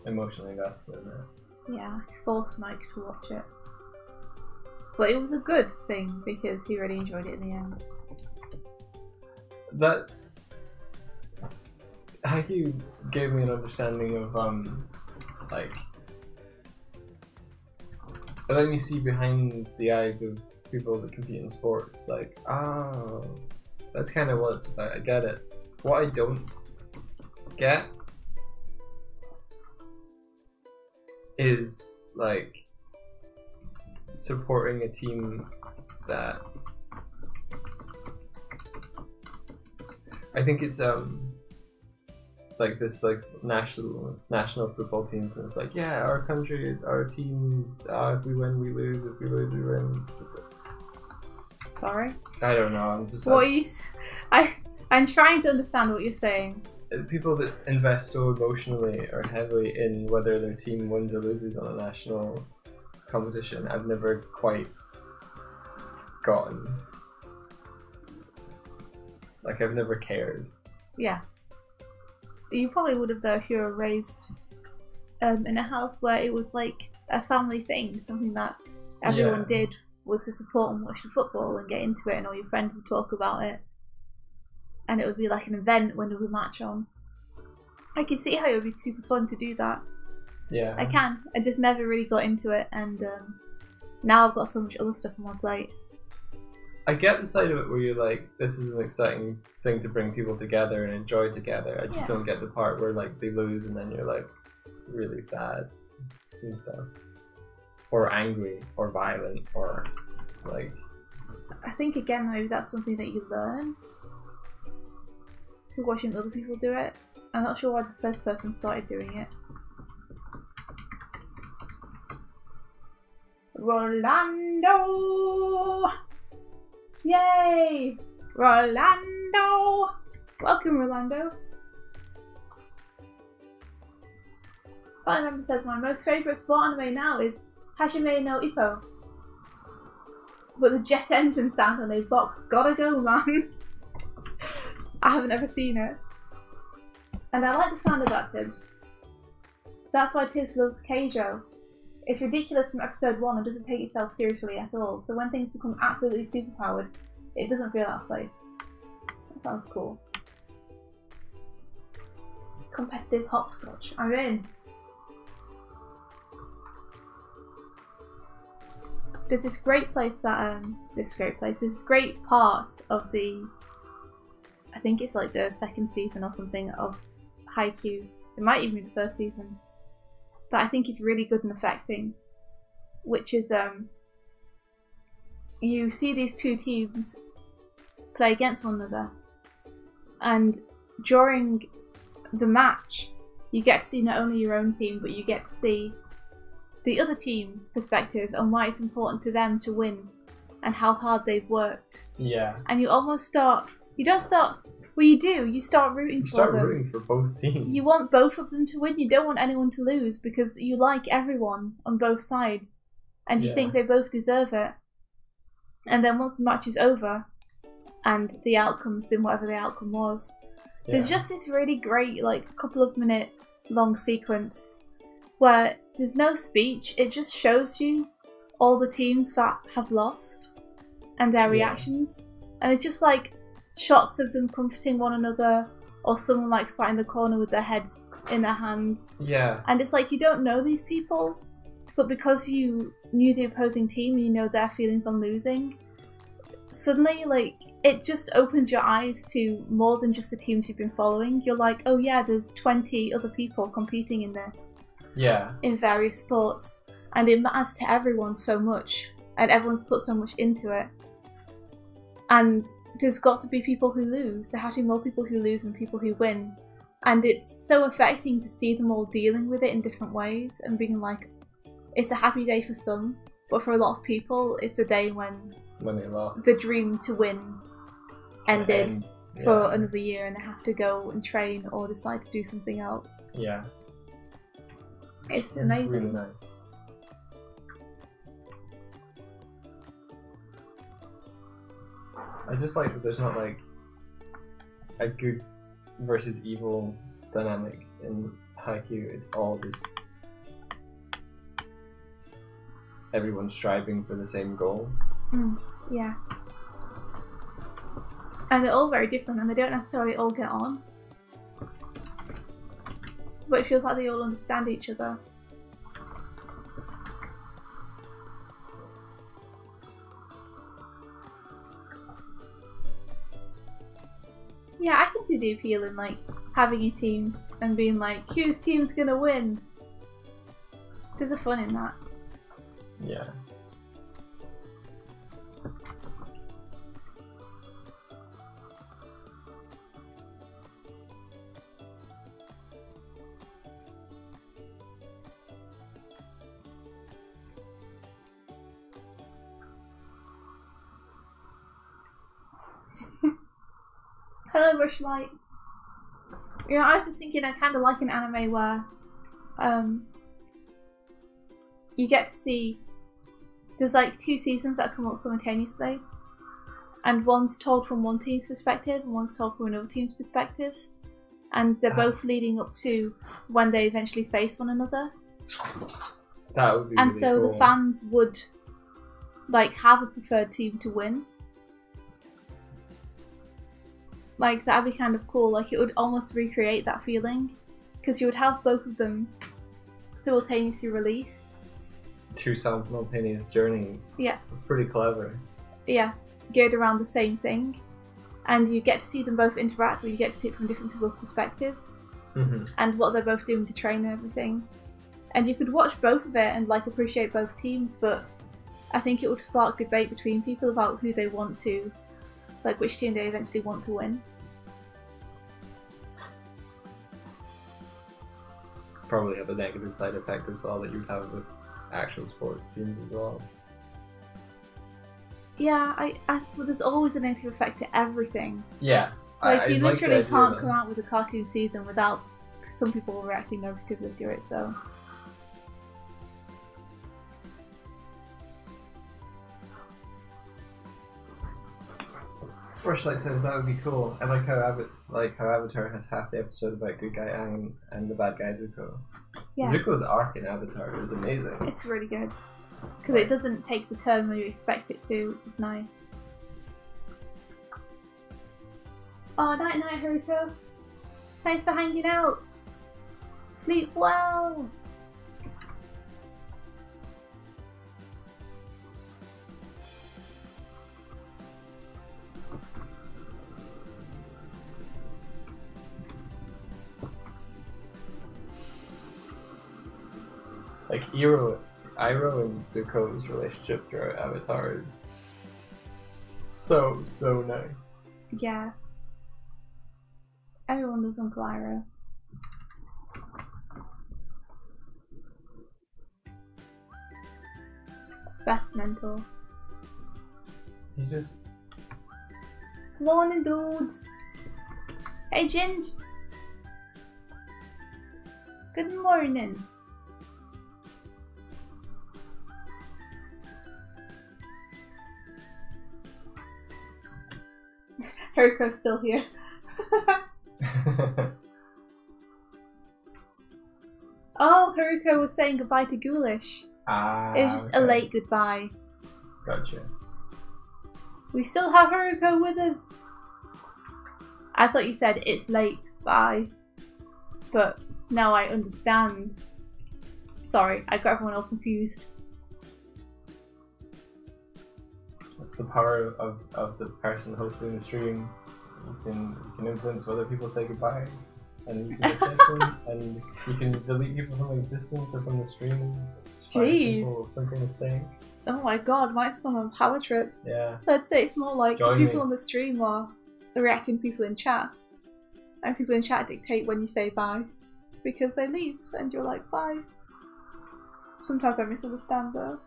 emotionally invested in it. Yeah, I forced Mike to watch it. But it was a good thing because he really enjoyed it in the end. That Haikyuu gave me an understanding of like it let me see behind the eyes of people that compete in sports. Like, oh, that's kind of what it's about. I get it. What I don't get is like supporting a team that I think it's like this like national football teams, and it's like, yeah, our country, our team, if we win we lose, if we lose we win. Sorry? I don't know, I'm just what I'm trying to understand what you're saying. People that invest so emotionally or heavily in whether their team wins or loses on a national competition, I've never quite gotten. Like, I've never cared. Yeah. You probably would have though if you were raised in a house where it was like a family thing, something that everyone did was to support and watch the football and get into it, and all your friends would talk about it. And it would be like an event when there was a match on. I can see how it would be super fun to do that. Yeah. I can. I just never really got into it, and now I've got so much other stuff on my plate. I get the side of it where you're like, this is an exciting thing to bring people together and enjoy together. I just don't get the part where like they lose and then you're like really sad and stuff. Or angry or violent or like... I think again though, that's something that you learn through watching other people do it. I'm not sure why the first person started doing it. Rolando! Yay! Rolando! Welcome, Rolando. One member says my most favourite sport anime now is Hajime no Ippo. But the jet engine sound on a box gotta go, man. I haven't ever seen it. And I like the sound of that, Tibbs. That's why Tibbs loves Keijo. It's ridiculous from episode 1 and doesn't take itself seriously at all, so when things become absolutely superpowered, it doesn't feel out of place. That sounds cool. Competitive hopscotch. I'm in. There's this great place that, there's this great part of the, I think it's like the second season or something of Haikyuu. It might even be the first season. That I think is really good and affecting, which is you see these two teams play against one another, and during the match you get to see not only your own team, but you get to see the other team's perspective and why it's important to them to win and how hard they've worked. Yeah. And you almost start, you don't start, well you do, you start rooting for them. You start rooting for both teams. You want both of them to win, you don't want anyone to lose because you like everyone on both sides and you think they both deserve it. And then once the match is over and the outcome's been whatever the outcome was, there's just this really great like couple of minute long sequence where there's no speech, it just shows you all the teams that have lost and their reactions, and it's just like shots of them comforting one another, or someone like sat in the corner with their heads in their hands. Yeah. And it's like you don't know these people, but because you knew the opposing team and you know their feelings on losing, suddenly like it just opens your eyes to more than just the teams you've been following. You're like, oh yeah, there's 20 other people competing in this. Yeah. In various sports. And it matters to everyone so much. And everyone's put so much into it. And there's got to be people who lose. There have to be more people who lose than people who win. And it's so affecting to see them all dealing with it in different ways and being like, it's a happy day for some, but for a lot of people, it's a day when they lost. The dream to win ended for another year and they have to go and train or decide to do something else. Yeah. It's amazing. Really nice. I just like that there's not like a good versus evil dynamic in Haikyuu. It's all just everyone's striving for the same goal. Yeah. And they're all very different, and they don't necessarily all get on. But it feels like they all understand each other. Yeah, I can see the appeal in like having a team and being like, whose team's gonna win? There's a fun in that. Yeah. Hello, Rushlight. You know, I was just thinking I kind of like an anime where you get to see there's like 2 seasons that come up simultaneously, and one's told from one team's perspective and one's told from another team's perspective, and they're both leading up to when they eventually face one another. That would be and really so cool. The fans would like have a preferred team to win. Like, that'd be kind of cool. Like, it would almost recreate that feeling, because you would have both of them simultaneously released. 2 simultaneous journeys. Yeah. It's pretty clever. Yeah, geared around the same thing. And you get to see them both interact, but you get to see it from different people's perspective. And what they're both doing to train and everything. And you could watch both of it and, like, appreciate both teams, but I think it would spark debate between people about who they want to, like, which team they eventually want to win. Probably have a negative side effect as well that you'd have with actual sports teams as well. Yeah, well, there's always a negative effect to everything. Yeah. Like, you literally can't come out with a cartoon season without some people reacting negatively to it, so. Rushlight says that would be cool. I like how Avatar has half the episode about good guy Aang and the bad guy Zuko. Yeah. Zuko's arc in Avatar is amazing. It's really good. Because it doesn't take the turn when you expect it to, which is nice. Oh, night night, Haruko. Thanks for hanging out. Sleep well. Like Iroh and Zuko's relationship throughout Avatar is so nice. Yeah. Everyone loves Uncle Iroh. Best mentor. He just... Morning, dudes. Hey, Ginge. Good morning. Haruko's still here. Oh, Haruko was saying goodbye to Ghoulish. It was just a late goodbye. Gotcha. We still have Haruko with us. I thought you said it's late, bye. But now I understand. Sorry, I got everyone all confused. That's the power of the person hosting the stream. You can influence whether people say goodbye, and you can accept them, and you can delete people from existence or from the stream. It's quite a simple mistake. Oh my god, Mike's gone on a power trip. Yeah. Let's say it's more like Join people me. on the stream are reacting to people in chat, and people in chat dictate when you say bye, because they leave and you're like bye. Sometimes I misunderstand though.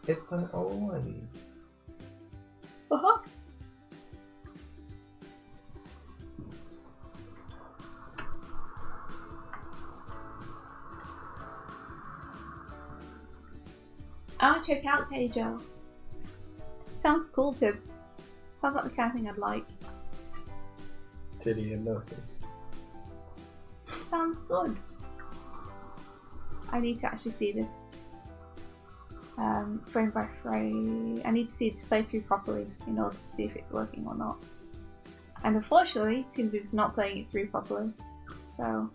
It's an omen. Uh-huh. I'll check out Keijo. Sounds cool, Tibbs. Sounds like the kind of thing I'd like. Titty hypnosis. Sounds good. I need to actually see this. frame by frame. I need to see its playthrough properly in order to see if it's working or not. And unfortunately, Toon Boom's not playing it through properly, so.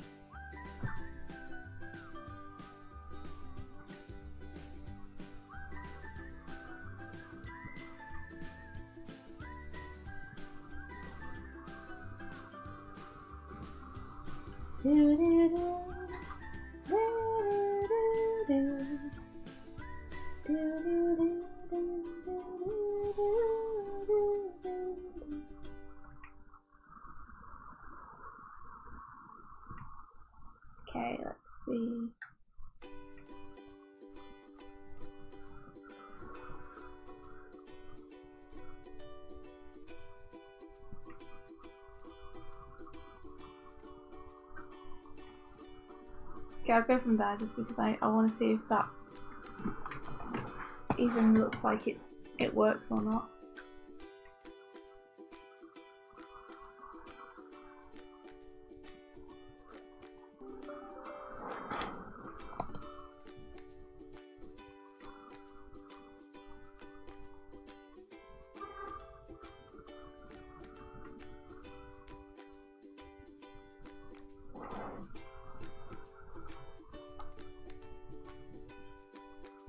Okay, let's see. Okay, I'll go from there just because I want to see if that even looks like it works or not.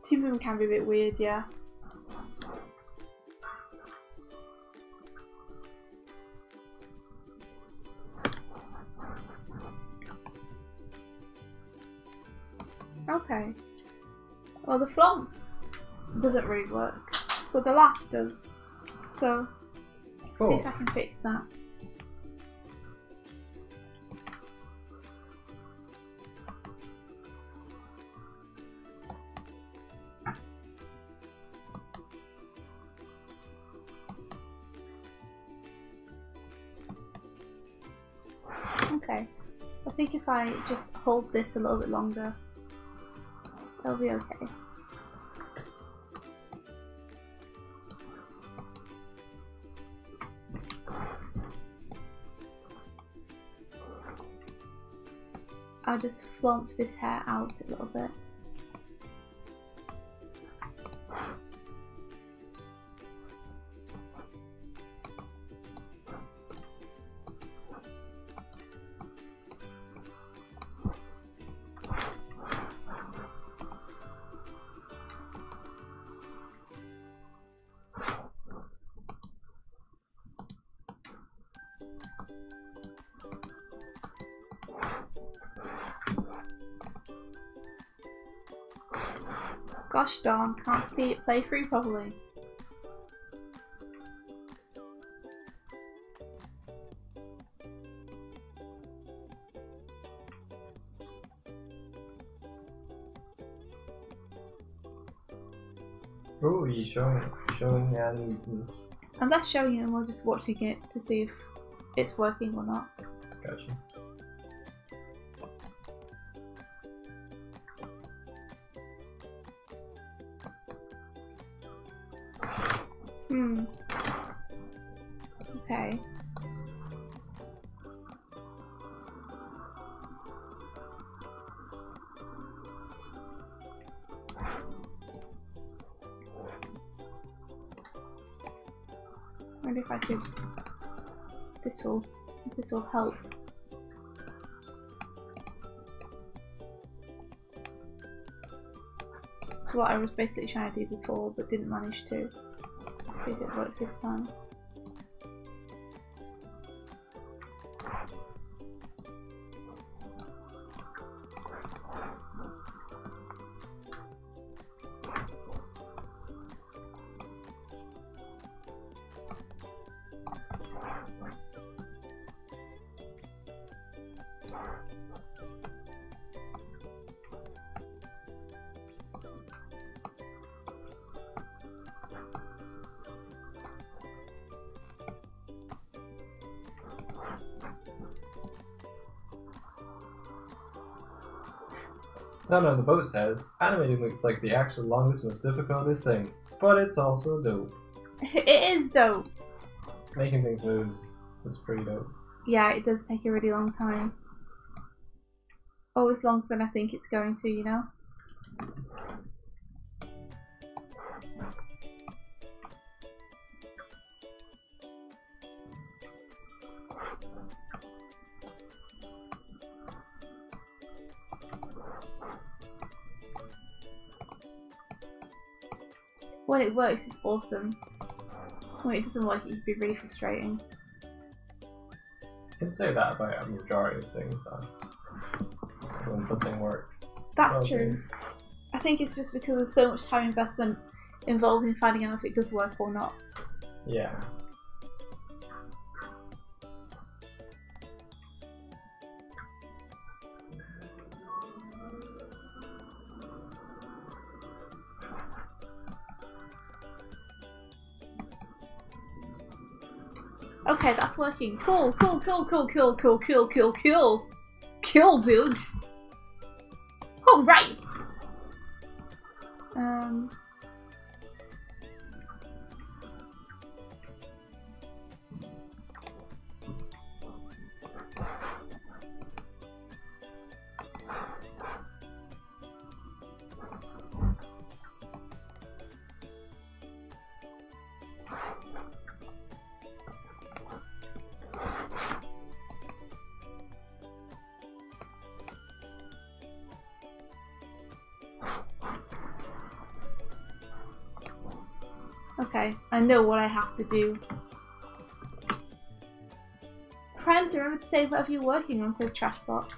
Toon Boom can be a bit weird, yeah. Okay. Well, the flomp doesn't really work, but the laugh does. So, see if I can fix that. Okay, I think if I just hold this a little bit longer, it'll be okay. I'll just flomp this hair out a little bit. Gosh darn, can't see it play through properly. Oh, you're showing and I'm not showing it, we're just watching it to see if it's working or not. Gotcha. Okay. I wonder if I could. This will help. It's what I was basically trying to do before, but didn't manage to. See if it works this time. None of the boat says, animating looks like the actual longest, most difficult thing, but it's also dope. It is dope. Making things move is pretty dope. Yeah, it does take a really long time. Always longer than I think it's going to, you know? When it works, it's awesome. When it doesn't work, it can be really frustrating. You can say that about a majority of things, though. When something works. That's true. I think it's just because there's so much time investment involved in finding out if it does work or not. Yeah. Okay, that's working. Cool, cool, cool, cool, cool, cool, cool, cool, cool. Cool, dudes. Alright. Okay, I know what I have to do. Friends, remember to say whatever you're working on, says Trashbot.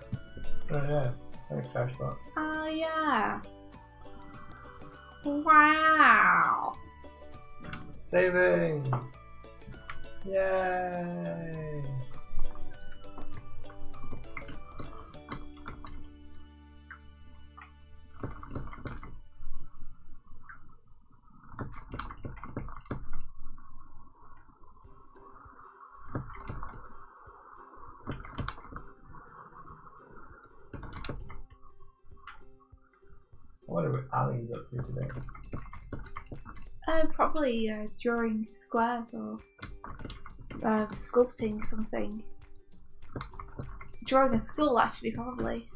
Oh yeah, thanks Trashbot. Oh yeah. Wow. Saving! Yay! I wonder what Ali's up to today. Probably drawing squares or sculpting something. Drawing a skull, actually, probably.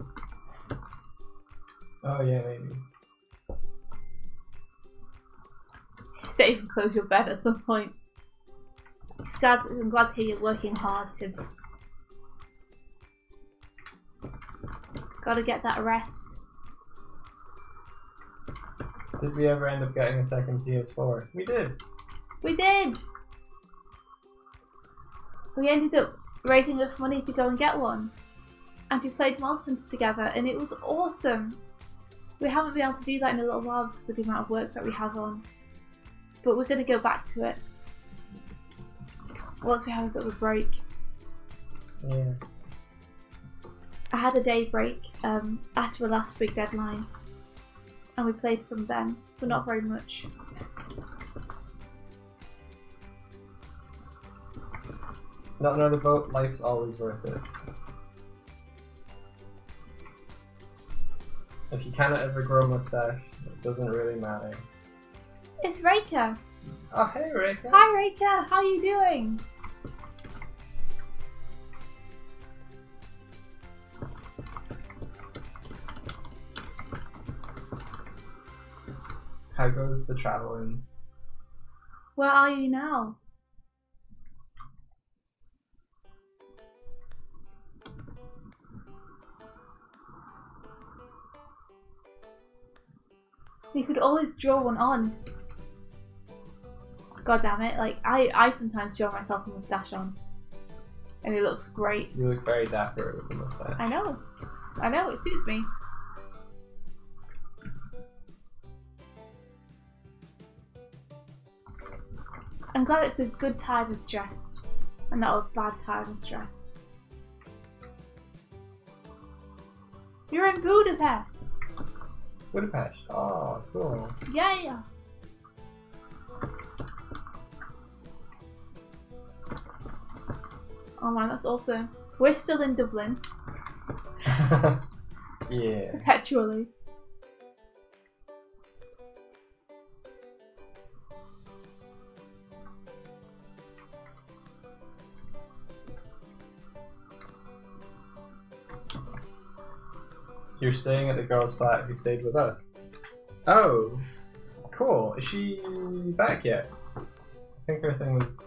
Oh yeah, maybe. Save and close your bed at some point. I'm glad to hear you're working hard, Tibbs. Gotta get that rest. Did we ever end up getting a second PS4? We did! We did! We ended up raising enough money to go and get one. And we played Monster Hunter together and it was awesome! We haven't been able to do that in a little while because of the amount of work that we have on. But we're going to go back to it once we have a bit of a break. Yeah. I had a day break after the last big deadline. And we played some then, but not very much. Not another vote, life's always worth it. If you cannot ever grow a mustache, it doesn't really matter. It's Reika! Oh hey Reika! Hi Reika, how you doing? How goes the traveling? Where are you now? You could always draw one on. God damn it, like I sometimes draw myself a moustache on. And it looks great. You look very dapper with the moustache. I know, it suits me. I'm glad it's a good tired and stressed, and not a bad tired and stressed. You're in Budapest! Budapest, oh cool. Yeah! Oh man, that's awesome. We're still in Dublin. Yeah. Perpetually. You're staying at the girl's flat who stayed with us. Oh, cool. Is she back yet? I think her thing was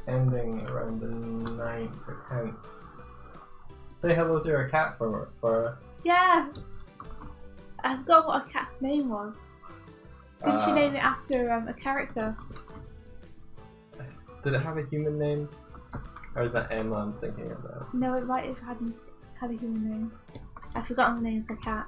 ending around the 9th or 10th. Say hello to her cat for us. Yeah! I forgot what our cat's name was. Didn't she name it after a character? Did it have a human name? Or is that Emma I'm thinking about? No, it might have had a human name. I've forgotten the name of the cat.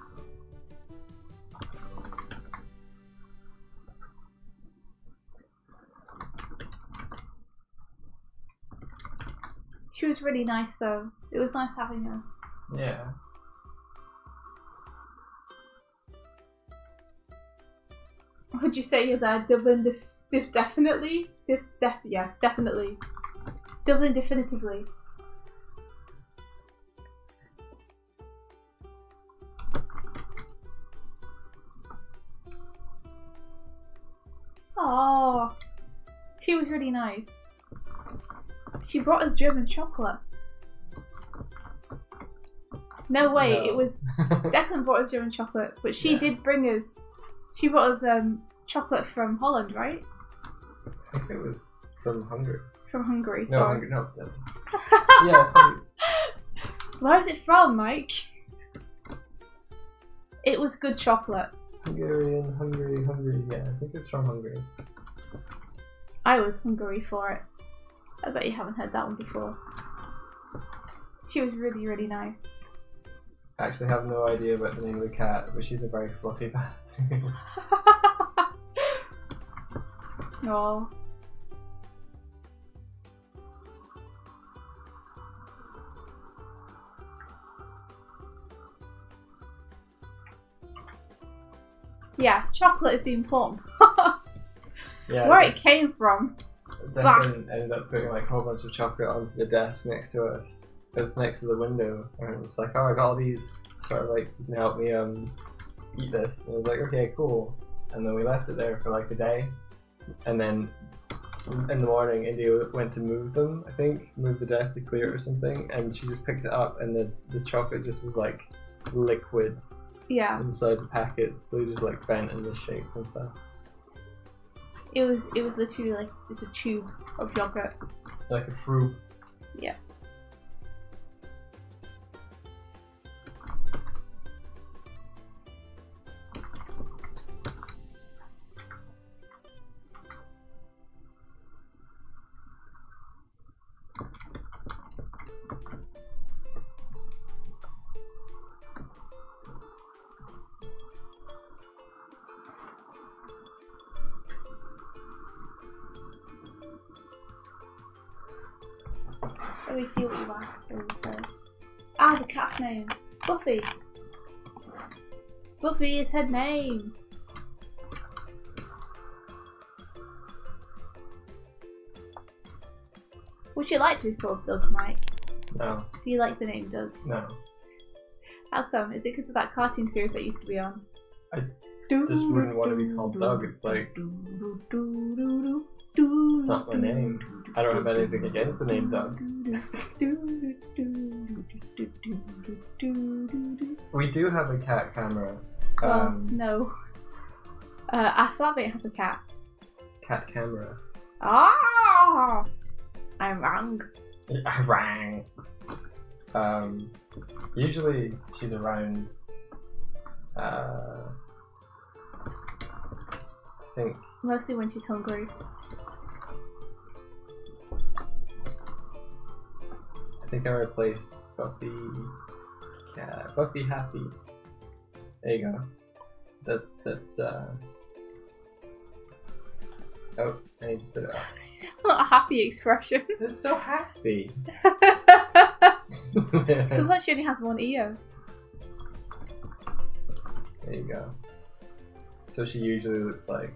She was really nice though. It was nice having her. Yeah. Would you say you're there? Dublin definitely? Yes, definitely. Dublin definitively. Oh, she was really nice. She brought us German chocolate. No, wait, No. it was Declan brought us German chocolate, but she did bring us. She brought us chocolate from Holland, right? I think it was from Hungary. From Hungary. No, sorry. Hungary. No, that's... yeah, it's Hungary. Where is it from, Mike? It was good chocolate. Hungary. Yeah, I think it's from Hungary. I was hungry for it. I bet you haven't heard that one before. She was really, really nice. I actually have no idea about the name of the cat, but she's a very fluffy bastard. Oh. Yeah, chocolate is the important part. Yeah, Where it came from. Declan ended up putting like a whole bunch of chocolate onto the desk next to us. It's next to the window, and it was like, oh, I got all these. Sort of like, you can help me eat this. And I was like, okay, cool. And then we left it there for like a day, and then in the morning, India went to move them. I think move the desk to clear it or something, and she just picked it up, and the chocolate just was like liquid. Yeah. Inside the packets, they just like bent in the shape and stuff. It was literally like just a tube of yogurt. Like a fruit. Yeah. Let me see what you asked over. Ah, the cat's name. Buffy. Buffy is her name. Would you like to be called Doug, Mike? No. Do you like the name Doug? No. How come? Is it because of that cartoon series that used to be on? I just wouldn't want to be called Doug. It's like, it's not my name. I don't have anything against the name Doug. We do have a cat camera. No. I thought it has a cat. Cat camera. Ah! I'm wrong. I rang. Usually she's around. I think. Mostly when she's hungry. I think I replaced Buffy. Yeah, Buffy Happy. There you go. That's Oh, I need to put it up. It's not a happy expression. It's so happy. Feels like she only has one ear. There you go. So she usually looks like.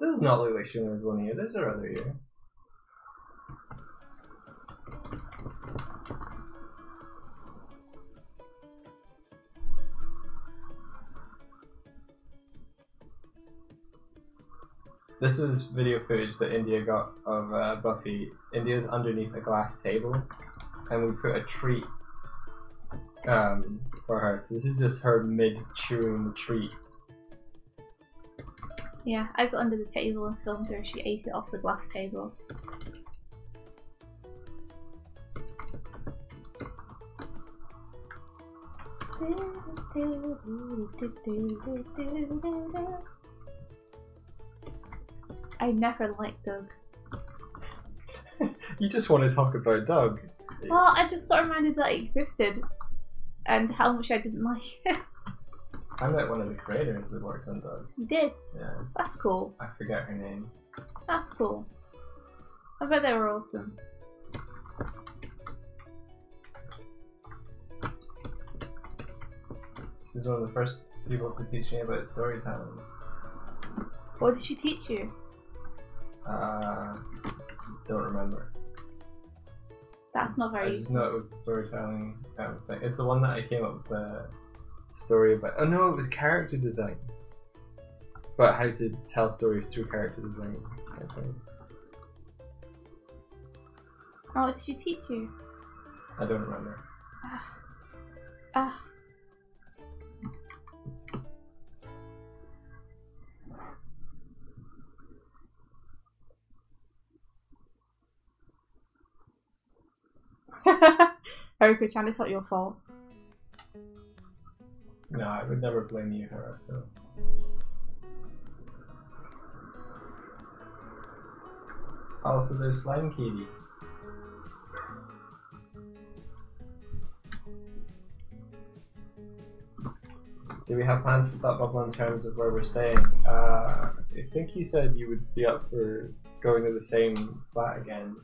This does not look like she only has one ear. There's her other ear. This is video footage that India got of Buffy. India's underneath a glass table, and we put a treat for her. So this is just her mid-chewing the treat. Yeah, I got under the table and filmed her. She ate it off the glass table. I never liked Doug. You just want to talk about Doug. Well, I just got reminded that it existed and how much I didn't like it. I met one of the creators that worked on Doug. You did? Yeah. That's cool. I forget her name. That's cool. I bet they were awesome. This is one of the first people to teach me about storytelling. What did she teach you? Don't remember. That's not very I just know it was a storytelling kind of thing. It's the one that I came up with the story about. Oh no, it was character design. But how to tell stories through character design, I think. Oh, what did she teach you? I don't remember. Erika-chan, it's not your fault. No, I would never blame you, Haruko. Oh, so there's Slime Kitty. Do we have plans for that bubble in terms of where we're staying? I think you said you would be up for going to the same flat again.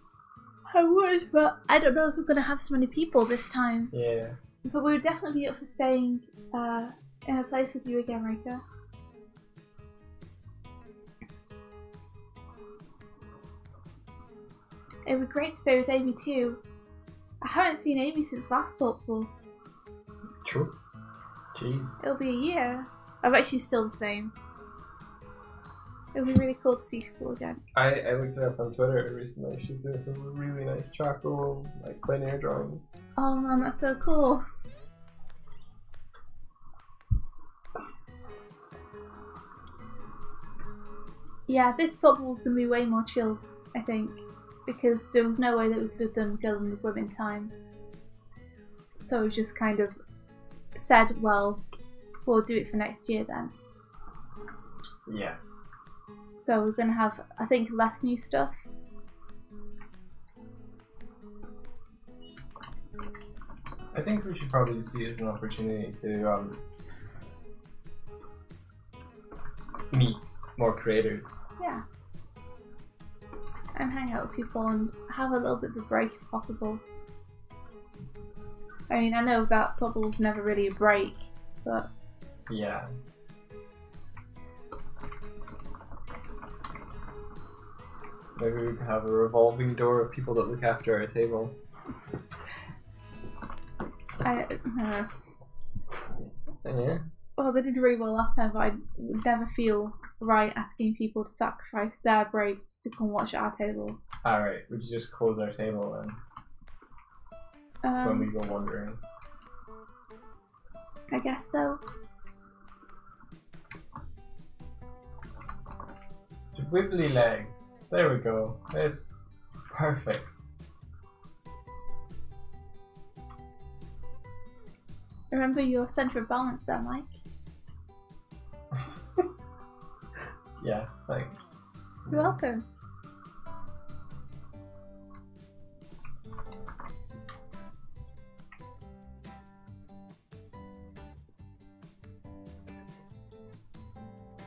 I would, but I don't know if we're going to have so many people this time. Yeah. But we would definitely be up for staying in a place with you again, Rika. It would be great to stay with Amy too. I haven't seen Amy since last Thoughtful. True. Jeez. It'll be a year. I bet she's still the same. It'll be really cool to see people again. I looked her up on Twitter recently. She's doing some really nice charcoal, like plein air drawings. Oh man, that's so cool. Yeah, this Thoughtful was going to be way more chilled, I think. Because there was no way that we could have done Girl in the Glove in time. So we just kind of said, well, we'll do it for next year then. Yeah. So we're going to have, I think, less new stuff. I think we should probably see it as an opportunity to meet more creators. Yeah. And hang out with people and have a little bit of a break if possible. I mean, I know that Thoughtful's never really a break, but... Yeah. Maybe we could have a revolving door of people that look after our table. Yeah. Well, they did really well last time, but I would never feel right asking people to sacrifice their break to come watch at our table. Alright, we could just close our table then. When we go wandering. I guess so. Wibbly legs. There we go. There's perfect. Remember your centre of balance there, Mike. Yeah, thanks. You're welcome.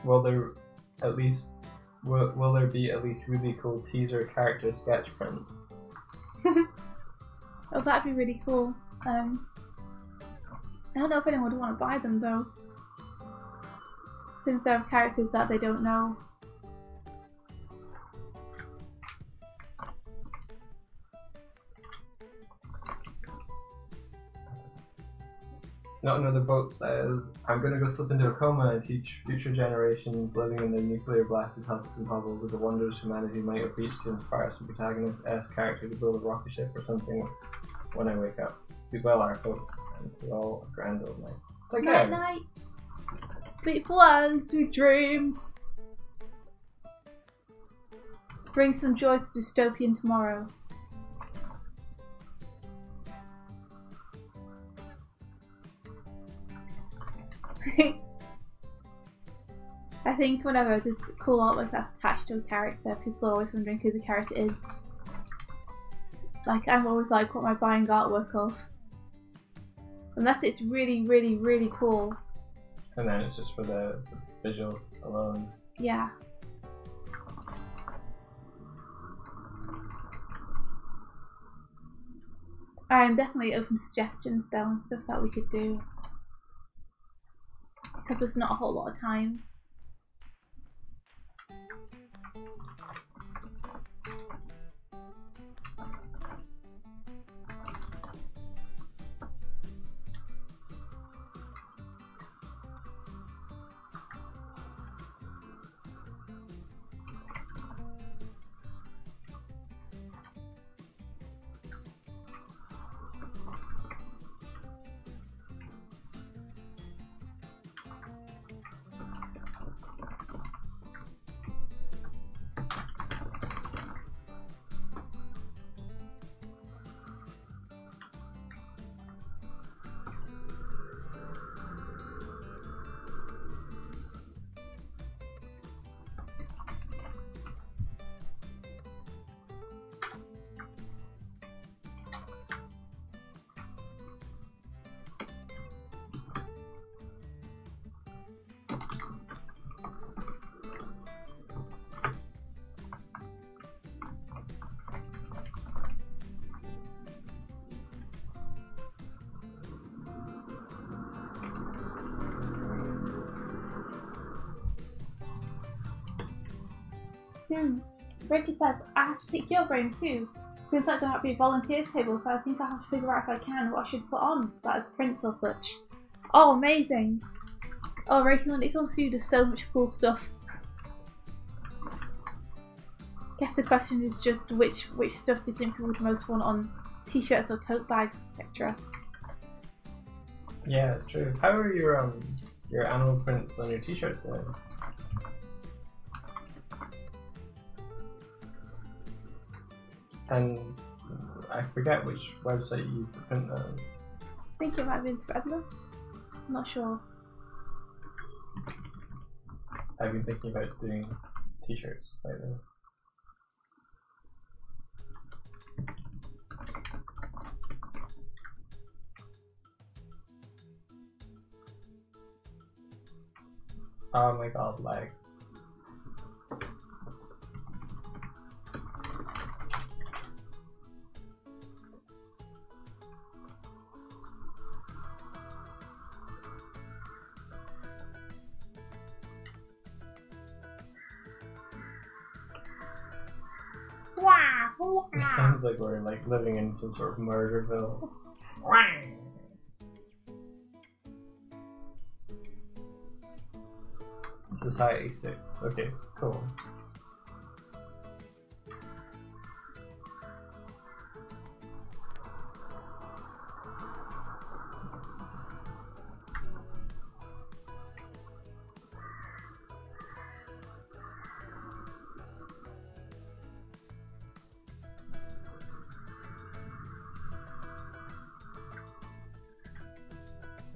Will there at least will there be at least really cool teaser character sketch prints? Oh, that'd be really cool. I don't know if anyone would want to buy them though, since they have characters that they don't know. Not another boat says, I'm gonna go slip into a coma and teach future generations living in their nuclear blasted husks and hovels of the wonders humanity might have reached to inspire some protagonist-esque character to build a rocket ship or something when I wake up. Sleep well, our folk, and to all a grand old night. Night night! Sleep well, sweet dreams! Bring some joy to dystopian tomorrow. I think whenever there's cool artwork that's attached to a character, people are always wondering who the character is. Like, I'm always like, what am I buying artwork of? Unless it's really, really, really cool. And then it's just for the visuals alone. Yeah. I'm definitely open to suggestions though and stuff that we could do. Because there's not a whole lot of time. Ricky says, I have to pick your brain too. Seems like there might be a volunteers table, so I think I'll have to figure out if I can what I should put on, that is prints or such. Oh, amazing! Oh, Ricky, when it comes to you, there's so much cool stuff. Guess the question is just which stuff do you think people would most want on t-shirts or tote bags, etc. Yeah, it's true. How are your animal prints on your t-shirts then? And I forget which website you use to print those. I think it might have been Threadless. I'm not sure. I've been thinking about doing t-shirts lately. Oh my god, legs. It sounds like we're like living in some sort of murderville. Society 6. Okay, cool.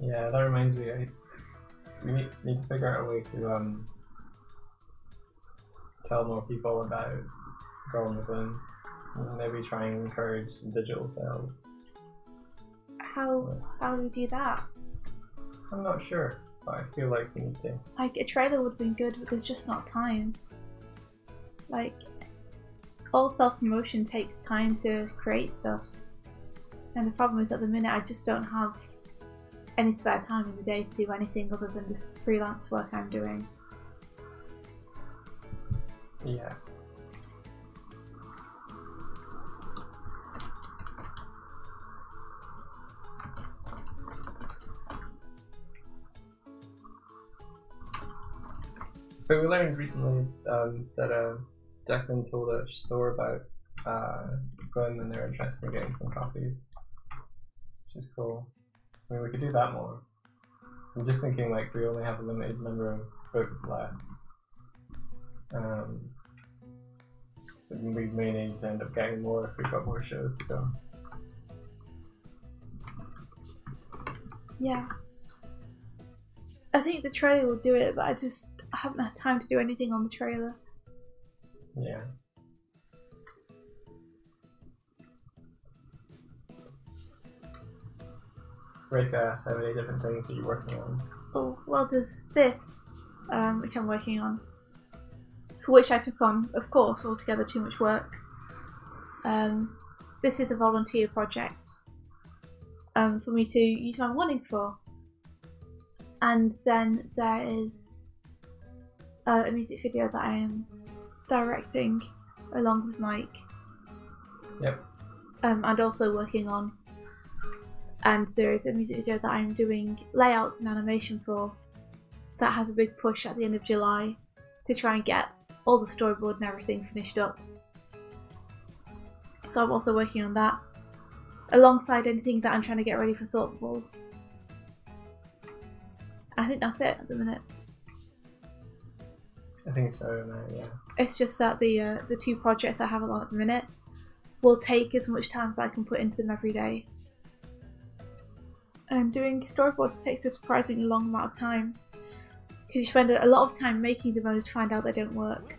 Yeah, that reminds me. We need to figure out a way to tell more people about Growing Within, and maybe try and encourage some digital sales. How do we do that? I'm not sure, but I feel like we need to. Like, a trailer would have been good, but there's just not time. Like, all self-promotion takes time to create stuff. And the problem is, at the minute, I just don't have any spare time in the day to do anything other than the freelance work I'm doing. Yeah. But we learned recently that Declan told a store about Glenn and they're interested in getting some copies, which is cool. I mean, we could do that more. I'm just thinking like we only have a limited number of books left. we may need to end up getting more if we've got more shows to go. Yeah. I think the trailer will do it, but I haven't had time to do anything on the trailer. Yeah. Rick asked how many different things are you working on? Oh, well, there's this, which I'm working on, for which I took on, of course, altogether too much work. This is a volunteer project for me to use my mornings for. And then there is a music video that I am directing along with Mike. Yep. And also working on. And there is a music video that I'm doing layouts and animation for that has a big push at the end of July to try and get all the storyboard and everything finished up. So I'm also working on that alongside anything that I'm trying to get ready for Thoughtful. I think that's it at the minute. I think so, man, yeah. It's just that the two projects I have on at the minute will take as much time as I can put into them every day. And doing storyboards takes a surprisingly long amount of time because you spend a lot of time making them only to find out they don't work.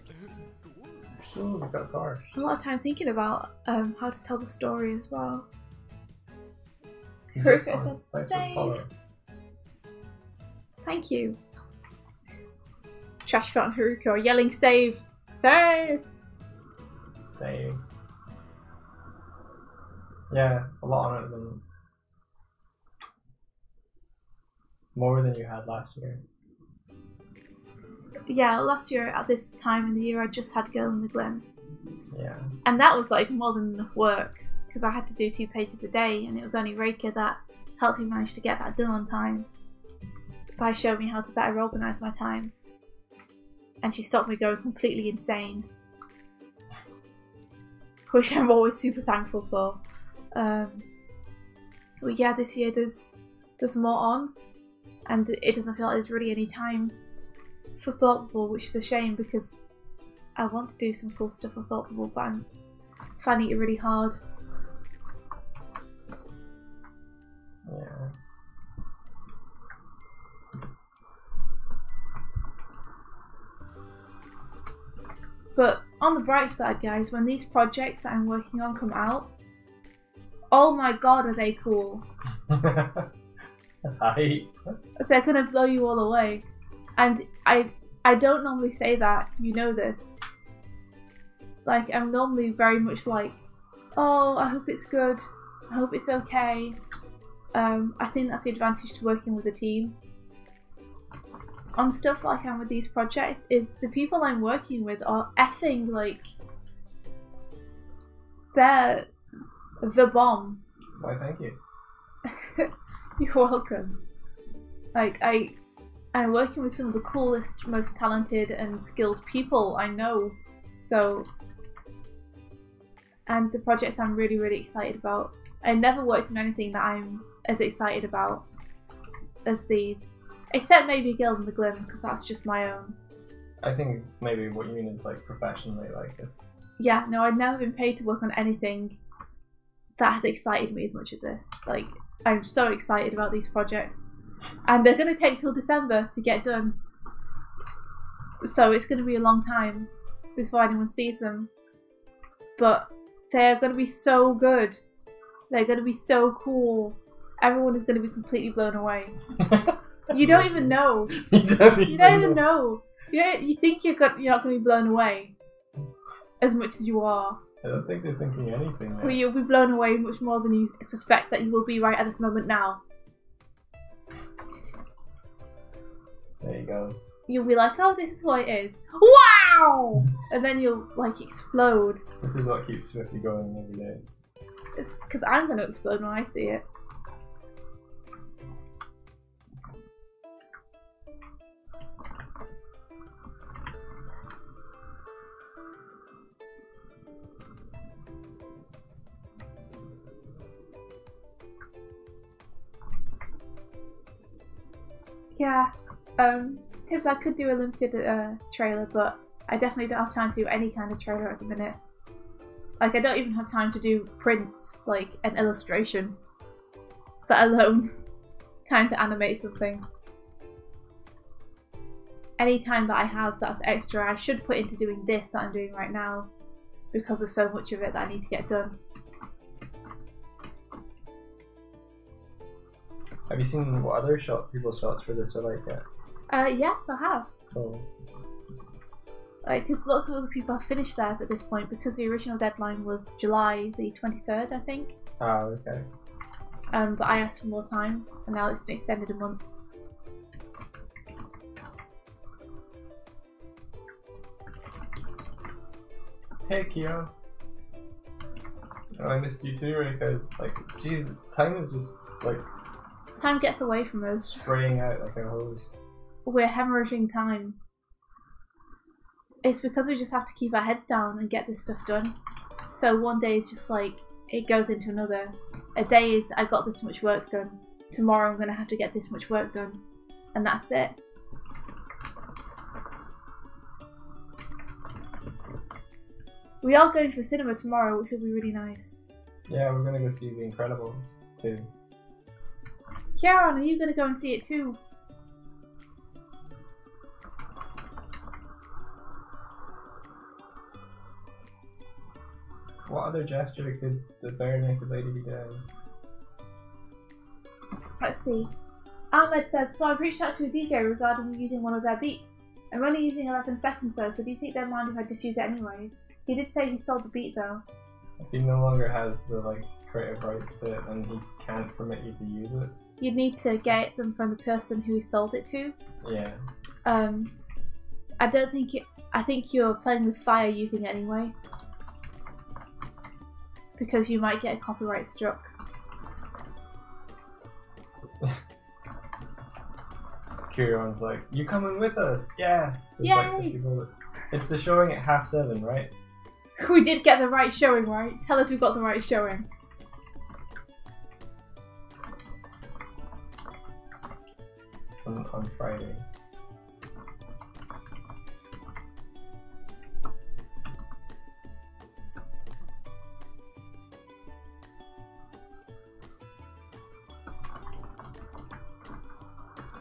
Ooh, we got a car. A lot of time thinking about how to tell the story as well. Haruka says save. Thank you. Trash Fat and Haruka are yelling save! Save! Save. Yeah, a lot on it at the moment. More than you had last year. Yeah, last year at this time in the year I just had Girl in the Glim. Yeah. And that was like more than enough work because I had to do 2 pages a day and it was only Reika that helped me manage to get that done on time by showing me how to better organise my time. And she stopped me going completely insane. Which I'm always super thankful for. But yeah, this year there's more on. And it doesn't feel like there's really any time for Thoughtful, which is a shame because I want to do some cool stuff for Thoughtful, but I'm finding it really hard. Yeah. But on the bright side, guys, when these projects that I'm working on come out, oh my god, are they cool! Hi. They're gonna blow you all away. And I don't normally say that, you know this. Like, I'm normally very much like, oh, I hope it's good, I hope it's okay. I think that's the advantage to working with a team. On stuff like I'm with these projects, is the people I'm working with are effing, like, they're the bomb. Why, thank you. You're welcome. Like, I'm working with some of the coolest, most talented and skilled people I know. So, and the projects I'm really, really excited about. I never worked on anything that I'm as excited about as these. Except maybe Girl in the Glim, because that's just my own. I think maybe what you mean is like professionally like this. Yeah, no, I've never been paid to work on anything that has excited me as much as this. Like, I'm so excited about these projects. And they're going to take till December to get done. So it's going to be a long time before anyone sees them. But they're going to be so good. They're going to be so cool. Everyone is going to be completely blown away. You don't even know. You don't even know. You think you're not going to be blown away as much as you are. I don't think they're thinking anything. Well, you'll be blown away much more than you suspect that you will be right at this moment now. There you go. You'll be like, oh, this is what it is. Wow! And then you'll, like, explode. This is what keeps Swifty going every day. It's because I'm going to explode when I see it. Yeah, Tibbs, I could do a limited trailer, but I definitely don't have time to do any kind of trailer at the minute. Like, I don't even have time to do prints, like an illustration, let alone time to animate something. Any time that I have that's extra, I should put into doing this that I'm doing right now, because there's so much of it that I need to get done. Have you seen what other people's shots for this are like yet? Yes, I have. Cool. Like, because lots of other people have finished theirs at this point, because the original deadline was July the 23rd, I think. Oh, okay. But I asked for more time, and now it's been extended a month. Hey, Kyo. Oh, I missed you too, Rika. Like, jeez, time is just, like... Time gets away from us. Spraying out like a hose. We're hemorrhaging time. It's because we just have to keep our heads down and get this stuff done. So one day is just like, it goes into another. A day is, I got this much work done. Tomorrow I'm going to have to get this much work done. And that's it. We are going to the cinema tomorrow, which will be really nice. Yeah, we're going to go see The Incredibles too. Kieran, are you going to go and see it too? What other gesture could the bare naked lady be doing? Let's see. Ahmed said, so I've reached out to a DJ regarding using one of their beats. I'm only using 11 seconds though, so do you think they'll mind if I just use it anyways? He did say he sold the beat though. If he no longer has the creative rights to it and he can't permit you to use it. You'd need to get them from the person who he sold it to. Yeah. I don't think I think you're playing with fire using it anyway. Because you might get a copyright struck. Kieran's like, you coming with us? Yes! There's Yay! like 50 bullets. It's the showing at 7:30, right? We did get the right showing, right? Tell us we got the right showing. On Friday.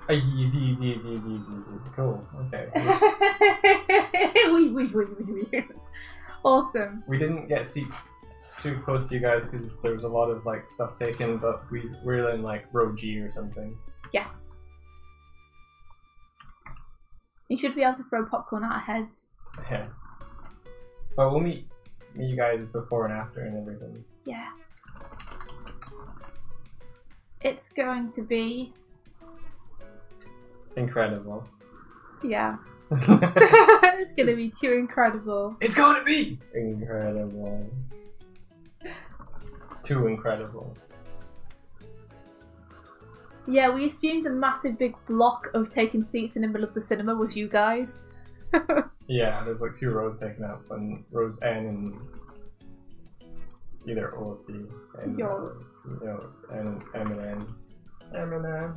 Easy. Cool. Okay. Awesome. We didn't get seats too close to you guys because there was a lot of stuff taken, but we're in row G or something. Yes. You should be able to throw popcorn at our heads. Yeah. But we'll meet you guys before and after and everything. Yeah. It's going to be incredible. Yeah. It's gonna be too incredible. It's gonna be incredible. Too incredible. Yeah, we assumed the massive big block of taking seats in the middle of the cinema was you guys. Yeah, there's 2 rows taken up, and rows N and either O or B. And, and M and N. M and N.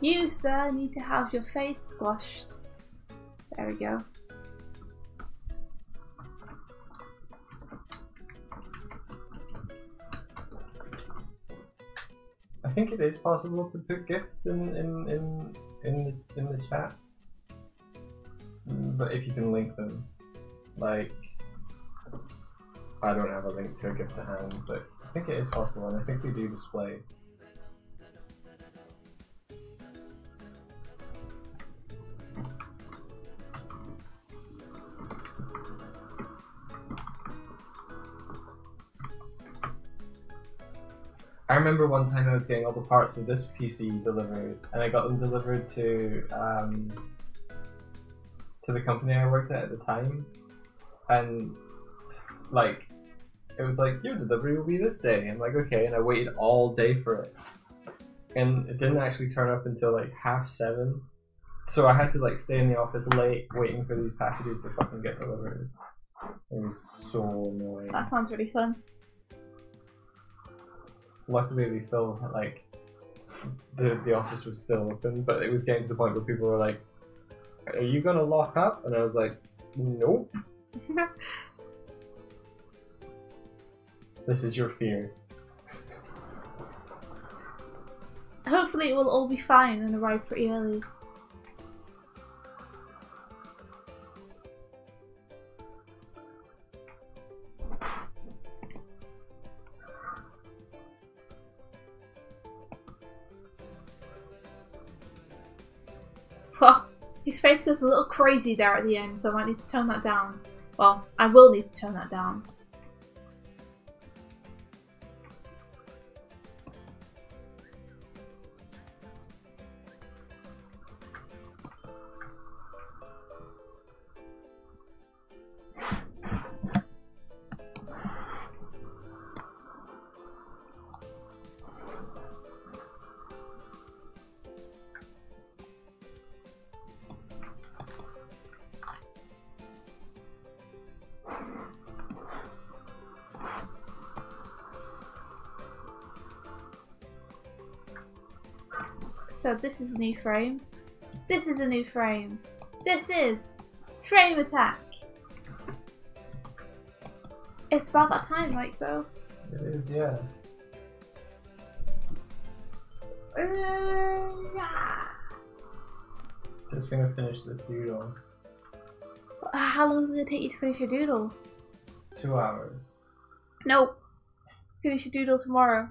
You, sir, need to have your face squashed. There we go. I think it is possible to put GIFs in the chat, but if you can link them, I don't have a link to a GIF to hand, but I think it is possible, and I think they do display. I remember one time I was getting all the parts of this PC delivered, and I got them delivered to the company I worked at the time, and it was your delivery will be this day. I'm like, okay, and I waited all day for it, and it didn't actually turn up until 7:30, so I had to stay in the office late waiting for these packages to fucking get delivered. It was so annoying. That sounds really fun. luckily we still had, like, the office was still open, but it was getting to the point where people were like, "Are you gonna lock up?" And I was like, "Nope." This is your fear. Hopefully it will all be fine and arrive pretty early. Well, his face gets a little crazy there at the end, so I might need to tone that down. Well, I will need to tone that down. So this is a new frame. This is a new frame. This is frame attack. It's about that time, Mike, though. It is, yeah. Just gonna finish this doodle. How long is it take you to finish your doodle? 2 hours. Nope. Finish your doodle tomorrow.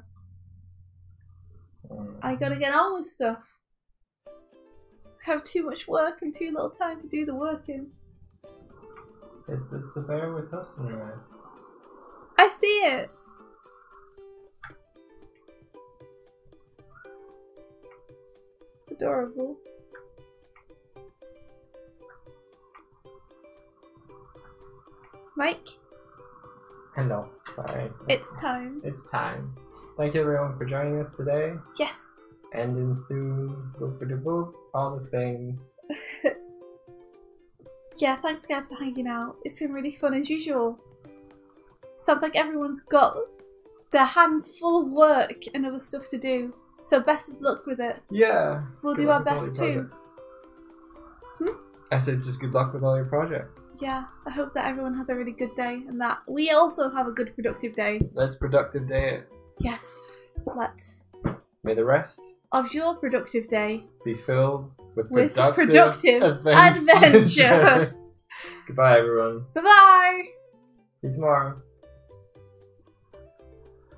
I gotta get on with stuff. I have too much work and too little time to do the work in. It's a bear with us in a way. I see it. It's adorable. Mike? Hello. Sorry. It's time. It's time. Thank you everyone for joining us today. Yes. Ending soon. Go for the book. All the things. Yeah, thanks guys for hanging out. It's been really fun as usual. Sounds like everyone's got their hands full of work and other stuff to do. So best of luck with it. Yeah. We'll do our best too. I said just good luck with all your projects. Yeah, I hope that everyone has a really good day and that we also have a good productive day. Let's productive day it. Yes, let's. May the rest Of your productive day be filled with productive adventure. Goodbye everyone. Bye bye! See you tomorrow.